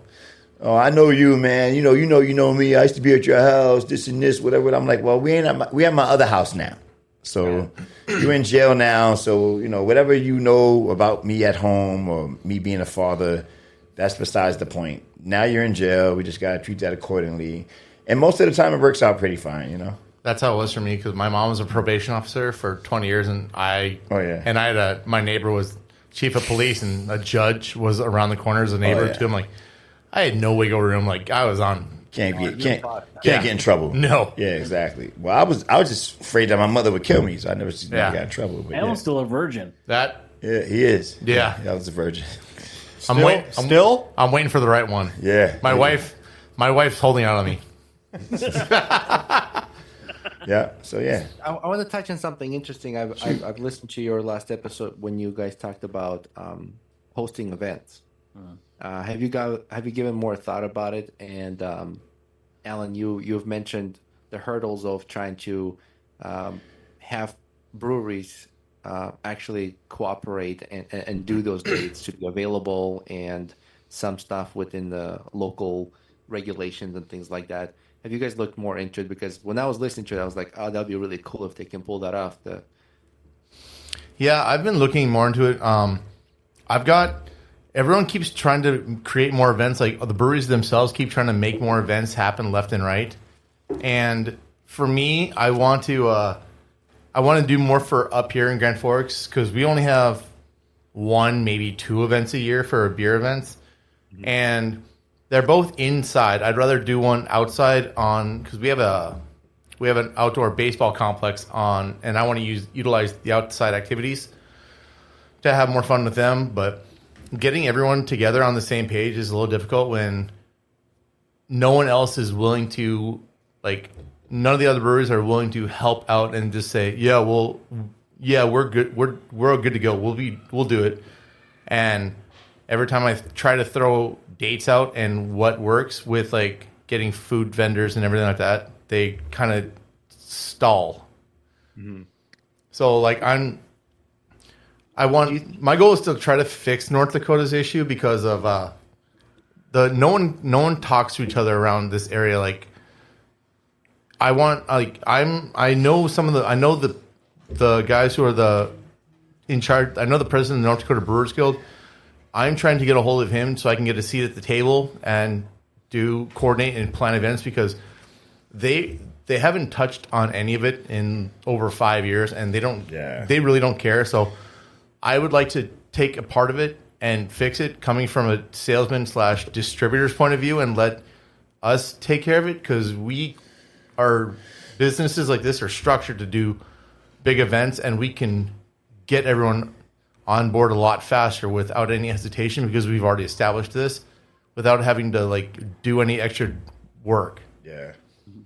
oh, I know you, man. You know me. I used to be at your house, this and this, whatever." I'm like, "Well, we at my other house now. So you're in jail now. So, you know, whatever you know about me at home or me being a father, that's besides the point. Now you're in jail. We just got to treat that accordingly. And most of the time it works out pretty fine, you know? That's how it was for me because my mom was a probation officer for 20 years, and I had my neighbor was chief of police, and a judge was around the corner as a neighbor to him. Like, I had no wiggle room. Like, I was on. Can't get in trouble. No. Yeah, exactly. Well, I was just afraid that my mother would kill me, so I never got in trouble. But Alan's still a virgin. Yeah, he is. Yeah. I was a virgin. I'm waiting for the right one. Yeah. My wife's holding out on me. Yeah. So yeah. I want to touch on something interesting. I've listened to your last episode when you guys talked about hosting events. Have you given more thought about it? And Alan, you've mentioned the hurdles of trying to have breweries actually cooperate and do those dates to be available, and some stuff within the local regulations and things like that. Have you guys looked more into it? Because when I was listening to it, I was like, oh, that'd be really cool if they can pull that off. Yeah, I've been looking more into it. Everyone keeps trying to create more events. Like the breweries themselves keep trying to make more events happen left and right. And for me, I want to do more for up here in Grand Forks because we only have one, maybe two events a year for beer events. Mm-hmm. And they're both inside. I'd rather do one outside because we have an outdoor baseball complex on, and I want to utilize the outside activities to have more fun with them. But getting everyone together on the same page is a little difficult when no one else is willing to, like, none of the other breweries are willing to help out and just say, we're good. We're good to go. We'll do it. And every time I try to throw dates out and what works with like getting food vendors and everything like that, they kind of stall. Mm-hmm. So like my goal is to try to fix North Dakota's issue because of no one talks to each other around this area. Like I know the guys who are in charge. I know the president of the North Dakota Brewers Guild. I'm trying to get a hold of him so I can get a seat at the table and coordinate and plan events because they haven't touched on any of it in over 5 years and they really don't care. So I would like to take a part of it and fix it coming from a salesman / distributor's point of view and let us take care of it because our businesses like this are structured to do big events and we can get everyone on board a lot faster without any hesitation because we've already established this without having to like do any extra work. Yeah.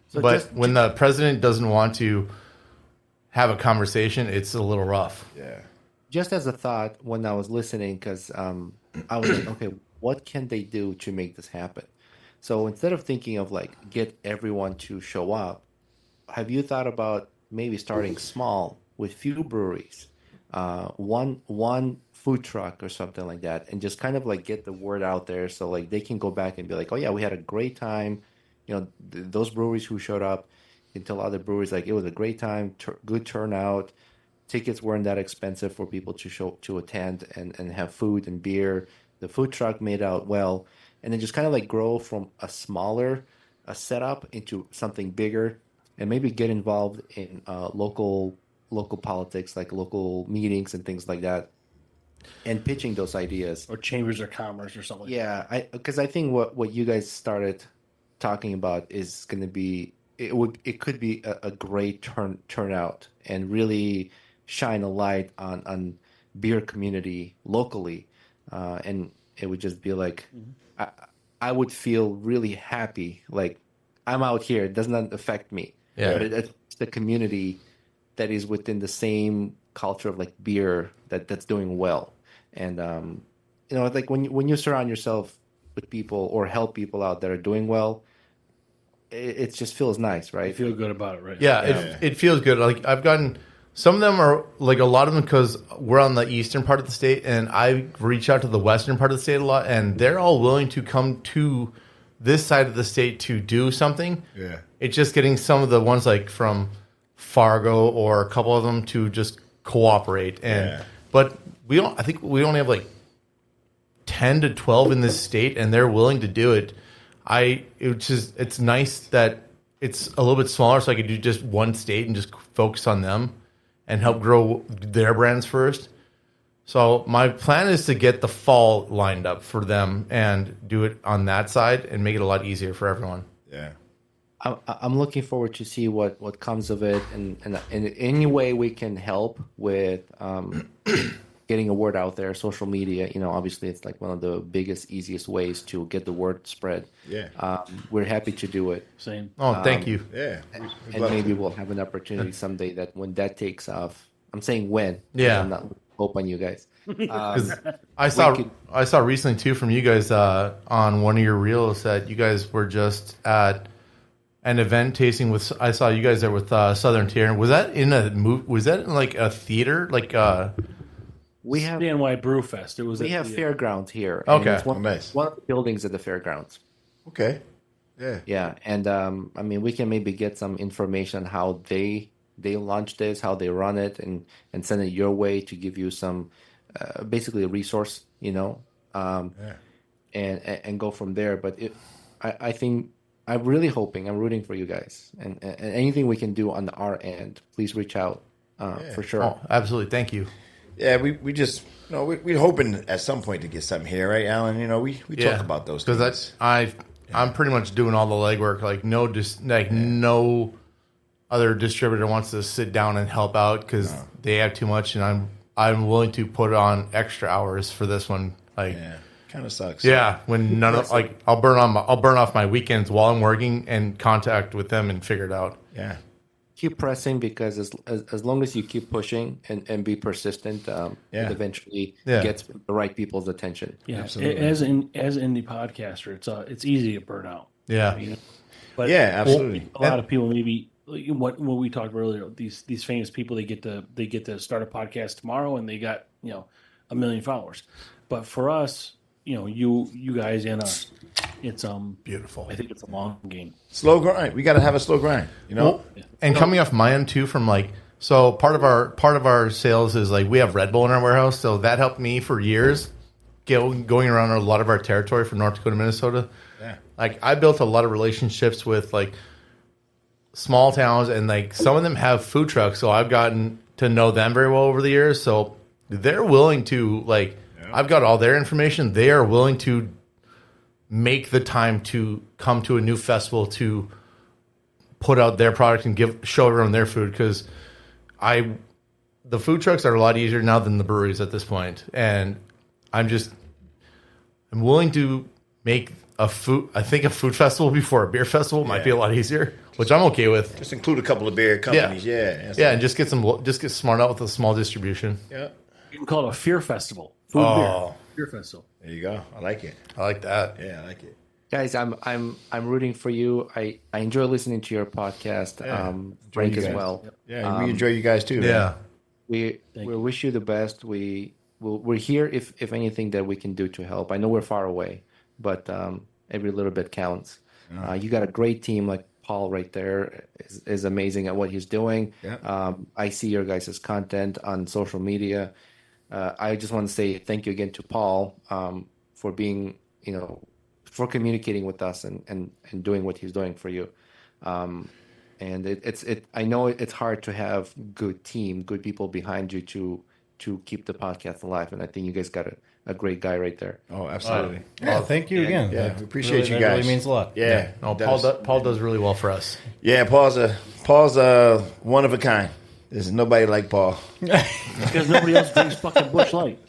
So when the president doesn't want to have a conversation, it's a little rough. Yeah. Just as a thought when I was listening, because I was like, okay, what can they do to make this happen? So instead of thinking of like get everyone to show up, have you thought about maybe starting small with few breweries? One food truck or something like that, and just kind of like get the word out there so like they can go back and be like, oh yeah, we had a great time. You know, those breweries who showed up, you can tell other breweries like it was a great time, good turnout. Tickets weren't that expensive for people to attend and have food and beer. The food truck made out well, and then just kind of like grow from a smaller setup into something bigger, and maybe get involved in local politics, like local meetings and things like that, and pitching those ideas. Or chambers of commerce or something. Yeah, because I think what you guys started talking about is going to be it could be a great turnout and really shine a light on beer community locally, and it would just be like I would feel really happy. Like I'm out here; it does not affect me. Yeah. But it's the community that is within the same culture of like beer that's doing well, and like when you surround yourself with people or help people out that are doing well, it just feels nice, right? I feel good about it, right? Yeah, it feels good. Like I've gotten some of them are like a lot of them because we're on the eastern part of the state, and I reach out to the western part of the state a lot, and they're all willing to come to this side of the state to do something. Yeah, it's just getting some of the ones like from Fargo or a couple of them to just cooperate. And but I think we only have like 10 to 12 in this state, and they're willing to do it. It's nice that it's a little bit smaller, so I could do just one state and just focus on them and help grow their brands first. So my plan is to get the fall lined up for them and do it on that side and make it a lot easier for everyone. Yeah. I'm looking forward to see what comes of it, and in any way we can help with getting a word out there. Social media, obviously it's like one of the biggest, easiest ways to get the word spread. Yeah. We're happy to do it. Same. Oh, thank you. Yeah. And maybe we'll have an opportunity someday that when that takes off, I'm saying when. Yeah. I'm not hope on you guys. I saw recently too from you guys on one of your reels that you guys were just at an event tasting with. I saw you guys there with Southern Tier. Was that in a movie? Was that in like a theater? Like we have CNY Brewfest. It was. We have fairgrounds here. Okay, it's one nice. One of the buildings at the fairgrounds. Okay. Yeah. Yeah, and I mean, we can maybe get some information on how they launch this, how they run it, and send it your way to give you some basically a resource, and go from there. But I think I'm really hoping, I'm rooting for you guys, and anything we can do on our end, please reach out for sure. Oh, absolutely, thank you. Yeah, we just we're hoping at some point to get something here, right, Alan? We talk about those things. Because I'm pretty much doing all the legwork. Like no other distributor wants to sit down and help out because they have too much, and I'm willing to put on extra hours for this one. Like, kind of sucks. Yeah, when none of I'll burn off my weekends while I'm working and contact with them and figure it out. Yeah. Keep pressing, because as long as you keep pushing and be persistent, it eventually gets the right people's attention. Yeah, absolutely. As indie podcaster, it's easy to burn out. Yeah, but absolutely. A lot of people maybe what we talked about earlier. These famous people, they get to start a podcast tomorrow, and they got 1 million followers. But for us, you guys and us, it's beautiful. I think it's a long game. Slow grind. We got to have a slow grind. Well, and coming off my end too, from so part of our sales is we have Red Bull in our warehouse, so that helped me for years, going around a lot of our territory from North Dakota, Minnesota. Yeah. I built a lot of relationships with small towns, and some of them have food trucks, so I've gotten to know them very well over the years. So they're willing to I've got all their information. They are willing to make the time to come to a new festival to put out their product and show everyone their food, because the food trucks are a lot easier now than the breweries at this point, and I'm willing to make a food festival before a beer festival might be a lot easier, which I'm okay with. Just include a couple of beer companies. And just get smart out with a small distribution. Yeah. You can call it a fear festival. Food beer festival. There you go. I like it. I like that. Yeah, I like it. Guys, I'm rooting for you. I enjoy listening to your podcast, Frank as well. Yeah, we enjoy you guys too. Yeah, we wish you the best. We're here if anything that we can do to help. I know we're far away, but every little bit counts. You got a great team, like Paul right there is amazing at what he's doing. Yeah. I see your guys' content on social media. I just want to say thank you again to Paul for being, for communicating with us and doing what he's doing for you. And I know it's hard to have good people behind you to keep the podcast alive. And I think you guys got a great guy right there. Oh, absolutely. Well, thank you again. Yeah, we appreciate you guys. That really means a lot. Yeah. No, Paul does really well for us. Yeah, Paul's one of a kind. There's nobody like Paul. Because nobody else drinks fucking Busch Light.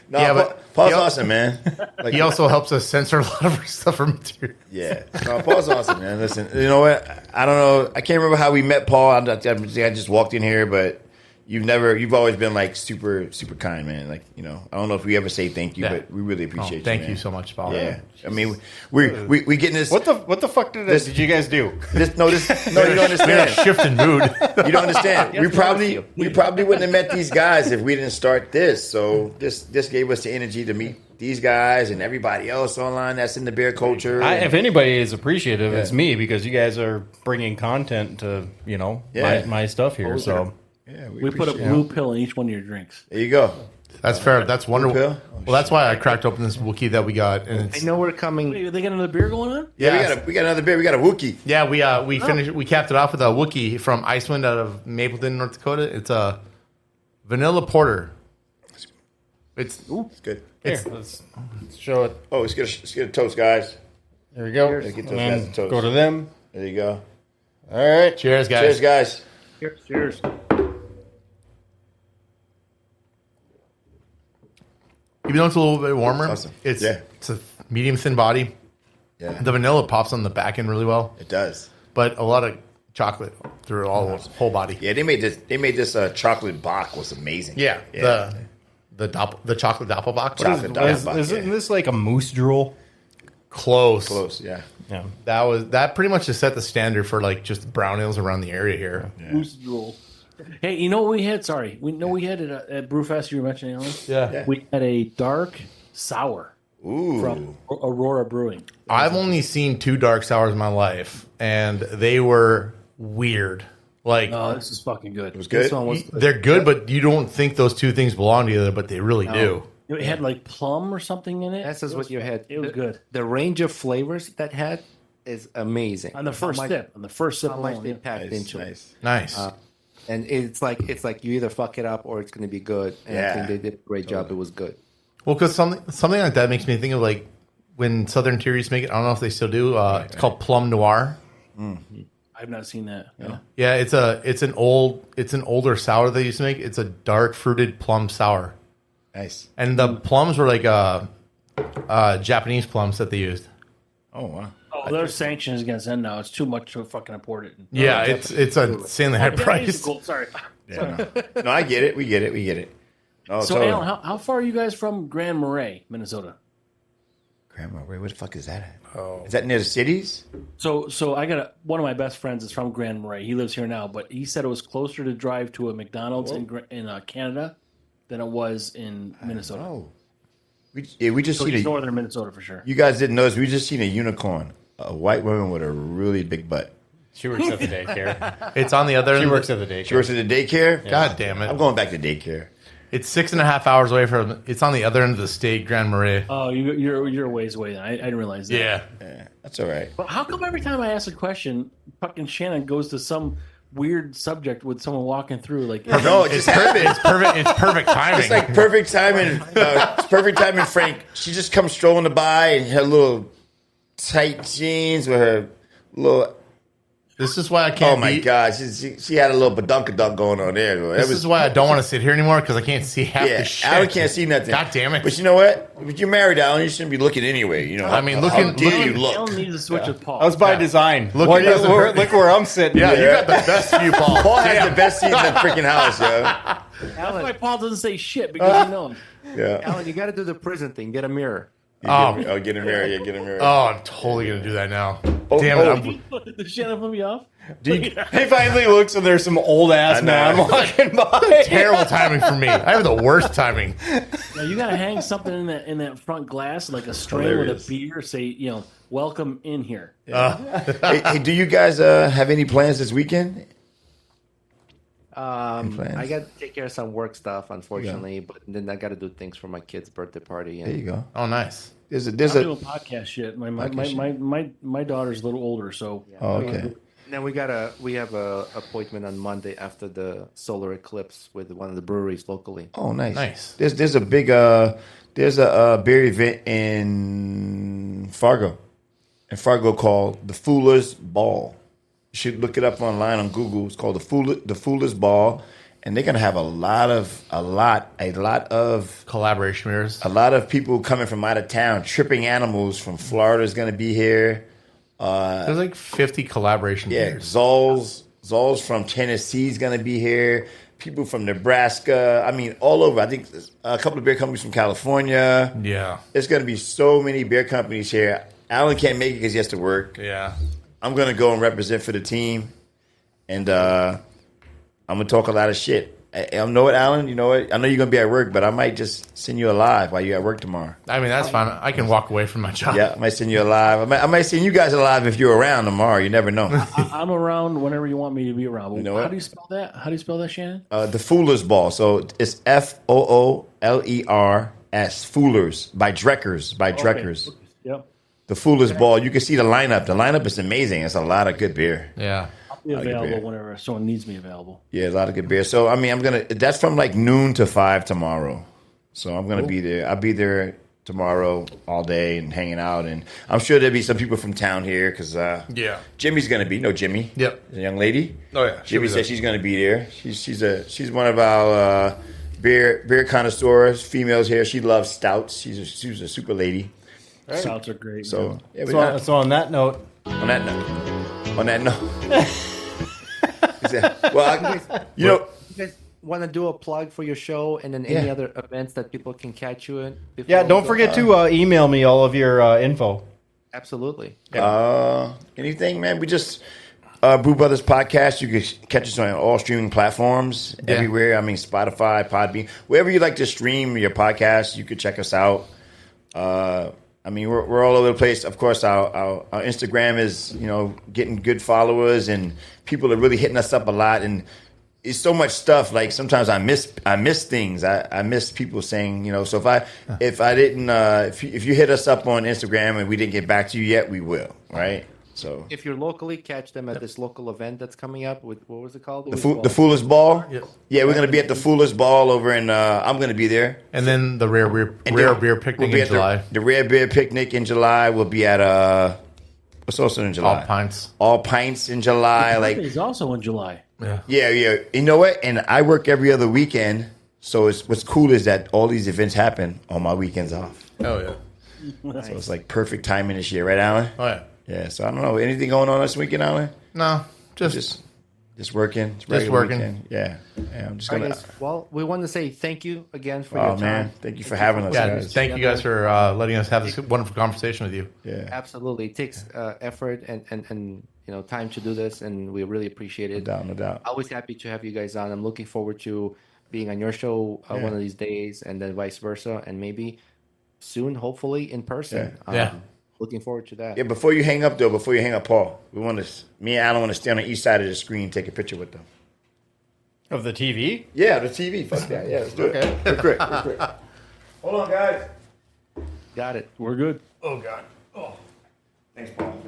No, Yeah, but Paul's awesome, man. Like, He also helps us censor a lot of our stuff from material. yeah, no, Paul's awesome, man. Listen, you know what? I don't know. I can't remember how we met Paul. I just walked in here, but you've always been like super, super kind, man. Like, you know, I don't know if we ever say thank you, Yeah. but we really appreciate you. Thank man. you so much, Paul. Yeah, I mean, we getting this. What the fuck did you guys do? No, you don't We're in a understand. shift in mood. You don't understand. We probably wouldn't have met these guys if we didn't start this. So this gave us the energy to meet these guys and everybody else online that's in the beer culture. If anybody is appreciative, it's me, because you guys are bringing content to my stuff here. So yeah, We put a blue pill in each one of your drinks. there you go. That's fair. That's wonderful. pill? Well, that's why I cracked open this Wookiee that we got, and I it's know we're coming. Wait, they got another beer going on? Yeah, we got another beer. We got a Wookiee. yeah. We finished. We capped it off with a Wookiee from Iceland out of Mapleton, North Dakota. It's a vanilla porter. It's It's good. here, let's show it. Oh, let's get a toast, guys. There we go. Let's get those And guys then a toast. go to them. There you go. All right. cheers, guys. Cheers, guys. Cheers. Even though it's a little bit warmer, Awesome. it's Yeah. it's a medium thin body. Yeah, The vanilla pops on the back end really well, it does. but a lot of chocolate through all the whole body. Yeah, they made this chocolate Bach was amazing. Yeah, the chocolate Doppelbock. Chocolate Doppelbock, Isn't yeah. this like a moose drool? Close. Close, yeah. Yeah. That pretty much just set the standard for like just brown ales around the area here. Goose drool. Hey, you know what we had? Sorry. We had it at Brewfest you were mentioning, Alan? Yeah. We had a dark sour Ooh, from Aurora Brewing. I've only seen 2 dark sours in my life, and they were weird. Like Oh, this is fucking good. it was good. This one was they're good, but you don't think those two things belong together, but they really do. It had like plum or something in it. That's just what you had. It was good. The range of flavors that had is amazing. On the first sip. On the first sip How much alone, they yeah. packed into it. Nice. Nice. And it's like you either fuck it up or it's going to be good. And I Yeah. think they did a great job. It was good. Well, because something like that makes me think of like when Southern Tier used to make it. I don't know if they still do. It's called Plum Noir. I've not seen that. Yeah. Yeah, it's an older sour they used to make. It's a dark fruited plum sour, Nice. and the plums were like Japanese plums that they used. Oh wow. Oh, there's sanctions against them now. It's too much to fucking import it. Yeah, it's a insanely high Japanese price. is cool. Sorry. Yeah, no, I get it. We get it. Oh, So, Alan, how far are you guys from Grand Marais, Minnesota? Grandma, where the fuck is that at? Oh, is that near the cities? So I got one of my best friends is from Grand Marais. He lives here now, but he said it was closer to drive to a McDonald's in Canada than it was in Minnesota. Oh, we just So seen it's a. northern Minnesota for sure. You guys didn't notice. We just seen a unicorn, a white woman with a really big butt. She works at the daycare. It's on the other end. She of works the- at the daycare. She works at the daycare. God damn I'm it! going back to daycare. It's 6.5 hours away from. It's on the other end of the state, Grand Marais. Oh, you're a ways away then. I didn't realize that. Yeah, Yeah, that's all right. But how come every time I ask a question, fucking Shannon goes to some weird subject with someone walking through? Like, No, it's just perfect. It's perfect timing. It's like perfect timing. It's perfect timing, Frank. She just comes strolling by in her little tight jeans with her little. This is why I Oh can't. my God, she had a little badunkadunk going on there. This is why I don't want to sit here anymore because I can't see half yeah. the shit. Alan can't see nothing. God damn it! But you know what? If you're married, Alan, you shouldn't be looking anyway. You know. I mean, how looking- dare you looking- look? Alan needs to switch with Paul. That was by design. Look, Look, it doesn't hurt. look where I'm sitting. Yeah, you got the best view, Paul. Paul has the best seat in the freaking house, yo. That's why Paul doesn't say shit because he knows. Yeah. Alan, you got to do the prison thing. Get a mirror. Get a mirror. Yeah, get a mirror. Oh, I'm totally gonna do that now. Oh, Damn oh. it! Did Shannon put me off? He finally looks and there's some old ass I know. man walking by. Terrible timing for me. I have the worst timing. Now, you gotta hang something in that front glass, like a string Hilarious. with a beer. Say, welcome in here. Hey, do you guys have any plans this weekend? plans? I got to take care of some work stuff, unfortunately, but then I got to do things for my kid's birthday party. There you go. Oh, nice. There's I'm a. doing podcast shit. Podcast My daughter's a little older, so Oh, okay. And then we have a appointment on Monday after the solar eclipse with one of the breweries locally. Oh, nice. Nice. There's a big there's a beer event in Fargo called the Foolers Ball. You should look it up online on Google. It's called the Foolers Ball, and they're gonna have a lot of Collaboration beers. a lot of people coming from out of town. Tripping Animals from Florida is gonna be here. There's like 50 collaboration Yeah, beers. Zol's from Tennessee is gonna be here. People from Nebraska. I mean, all over. I think a couple of beer companies from California. Yeah. There's gonna be so many beer companies here. Alan can't make it because he has to work. Yeah. I'm gonna go and represent for the team, and I'm gonna talk a lot of shit. I know what, Alan. You know what? I know you're gonna be at work, but I might just send you a live while you're at work tomorrow. I mean, that's fine. I can walk away from my job. Yeah, I might send you a live. I might send you guys a live if you're around tomorrow. You never know. I'm around whenever you want me to be around. You know How what? do you spell that? How do you spell that, Shannon? The Foolers Ball. So it's FOOLERS. Foolers by Dreckers. Okay. Yep. The Foolers Ball. You can see the lineup. The lineup is amazing. It's a lot of good beer. Yeah. I'll be available whenever someone needs me available. Yeah, a lot of good beer. So I mean, that's from like noon to 5 tomorrow. So I'm gonna be there. I'll be there tomorrow all day and hanging out, and I'm sure there'll be some people from town here because Yeah. Jimmy's gonna be. No, Jimmy. Yep. The young lady. Oh, yeah. Jimmy said she's gonna be there. She's one of our beer connoisseurs, females here. She loves stouts. She's a super lady. Stouts are great. So yeah, So on that note, on that note. Well, you know. You guys want to do a plug for your show and then any other events that people can catch you in? before yeah, we don't go? forget to email me all of your info. Absolutely. Anything, man. We just Brew Brothers podcast. You can catch us on all streaming platforms everywhere. I mean, Spotify, Podbean, wherever you like to stream your podcast, you could check us out. I mean, we're all over the place. Of course, our Instagram is getting good followers, and people are really hitting us up a lot. And it's so much stuff. Like sometimes I miss things. I miss people saying, So if you hit us up on Instagram and we didn't get back to you yet, we will. Right. So If you're locally, catch them at this local event that's coming up. What was it called? the Foolers Ball. Yep. Yeah, we're gonna be at the Foolers Ball over in. I'm gonna be there. And then the rare beer picnic We'll be in at July. The rare beer picnic in July. We'll be at what's also in July? All pints. All pints in July. Like It's also in July. Yeah. yeah. You know what? And I work every other weekend. So what's cool is that all these events happen on my weekends off. Oh yeah. So it's like perfect timing this year, right, Alan? Oh yeah. Yeah. So I don't know. Anything going on this weekend, Alan? No, Just working. It's regular working. weekend. Yeah. I'm just All right, gonna. guys. Well, we want to say thank you again for Oh your time. man, thank you for having us, Yeah. guys. Thank you guys for letting us have this wonderful conversation with you. Yeah. Absolutely. It takes effort and time to do this, and we really appreciate it. No doubt. Always happy to have you guys on. I'm looking forward to being on your show one of these days, and then vice versa, and maybe soon, hopefully, in person. Yeah. Looking forward to that. Yeah, before you hang up, Paul, me and Alan want to stay on the east side of the screen and take a picture with them. Of the TV? Yeah, the TV. Fuck that. Yeah, let's do it. Real quick. Hold on, guys. Got it. We're good. Oh, God. Oh. Thanks, Paul.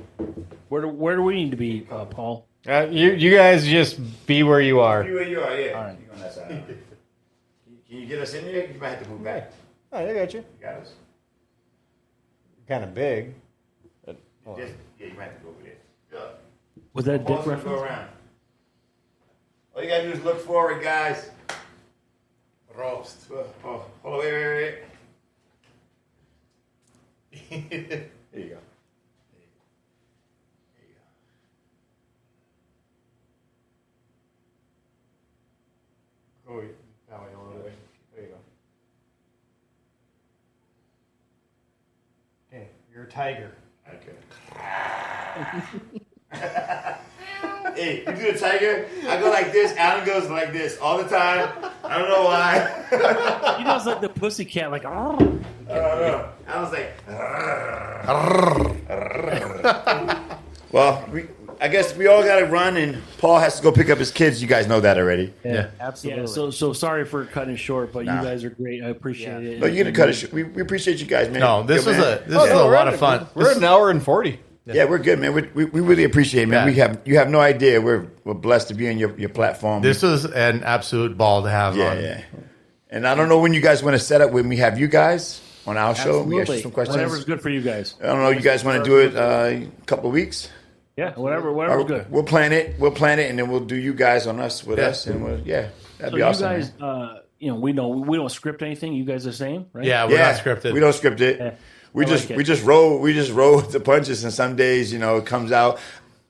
Where do we need to be, Paul? You guys just be where you are. You where you are, yeah. All right. You on that side. Can you get us in there? You might have to move back. Oh, I got you. You got us? Kind of big. Yeah, you might have to go over there. Yeah. Was that a dick Paul's gonna reference? go around. All you got to do is look forward, guys. Roast. Oh, hold on, wait. There you go. There you go. Oh, that way a little bit. There you go. Okay, you're a tiger. Okay. Hey, you do the tiger. I go like this. Alan goes like this all the time. I don't know why. He does like the pussycat, like, oh. I don't know. Alan's like. Well, I guess we all got to run, and Paul has to go pick up his kids. You guys know that already. Yeah. Absolutely. Yeah, so sorry for cutting it short, but Nah. you guys are great. I appreciate it. No, you're gonna cut it short. We appreciate you guys, man. No, this Yo, was man. a lot of fun. We're at an hour and 40. Yeah, we're good, man. We really appreciate it, man. Yeah. You have no idea. We're blessed to be on your platform. This was an absolute ball to have on. Yeah. And I don't know when you guys want to set up when we have you guys on our show. We ask you some questions. Whatever's good for you guys. I don't know. You guys want to do it a couple of weeks? Yeah, whatever's good. We'll plan it. And then we'll do you guys on us with us, and That'd So be awesome. you guys, we don't script anything. You guys are the same, right? Yeah, we're not scripted. We don't script it. Yeah. We I just like it. we just roll with the punches, and some days, it comes out.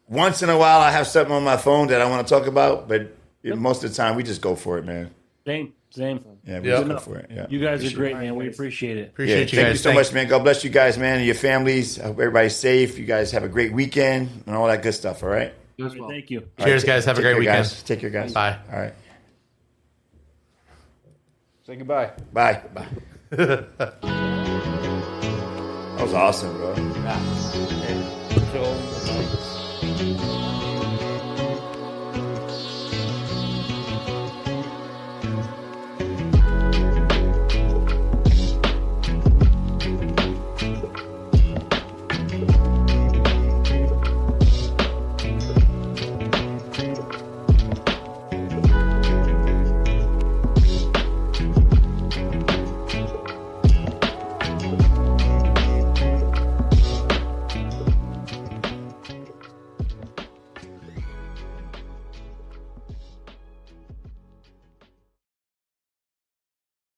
Once in a while, I have something on my phone that I want to talk about, but most of the time, we just go for it, man. Same. Yeah, we Yeah. just go for it. Yeah. You guys are Appreciate great, it. man. We appreciate it. Appreciate you Thank guys. you so much, man. God bless you guys, man, and your families. I hope everybody's safe. You guys have a great weekend and all that good stuff. All right. You as well. Thank you. Cheers, guys. Have a great weekend. Guys. Take care, guys. Bye. All right. Say goodbye. Bye. That was awesome, bro. Until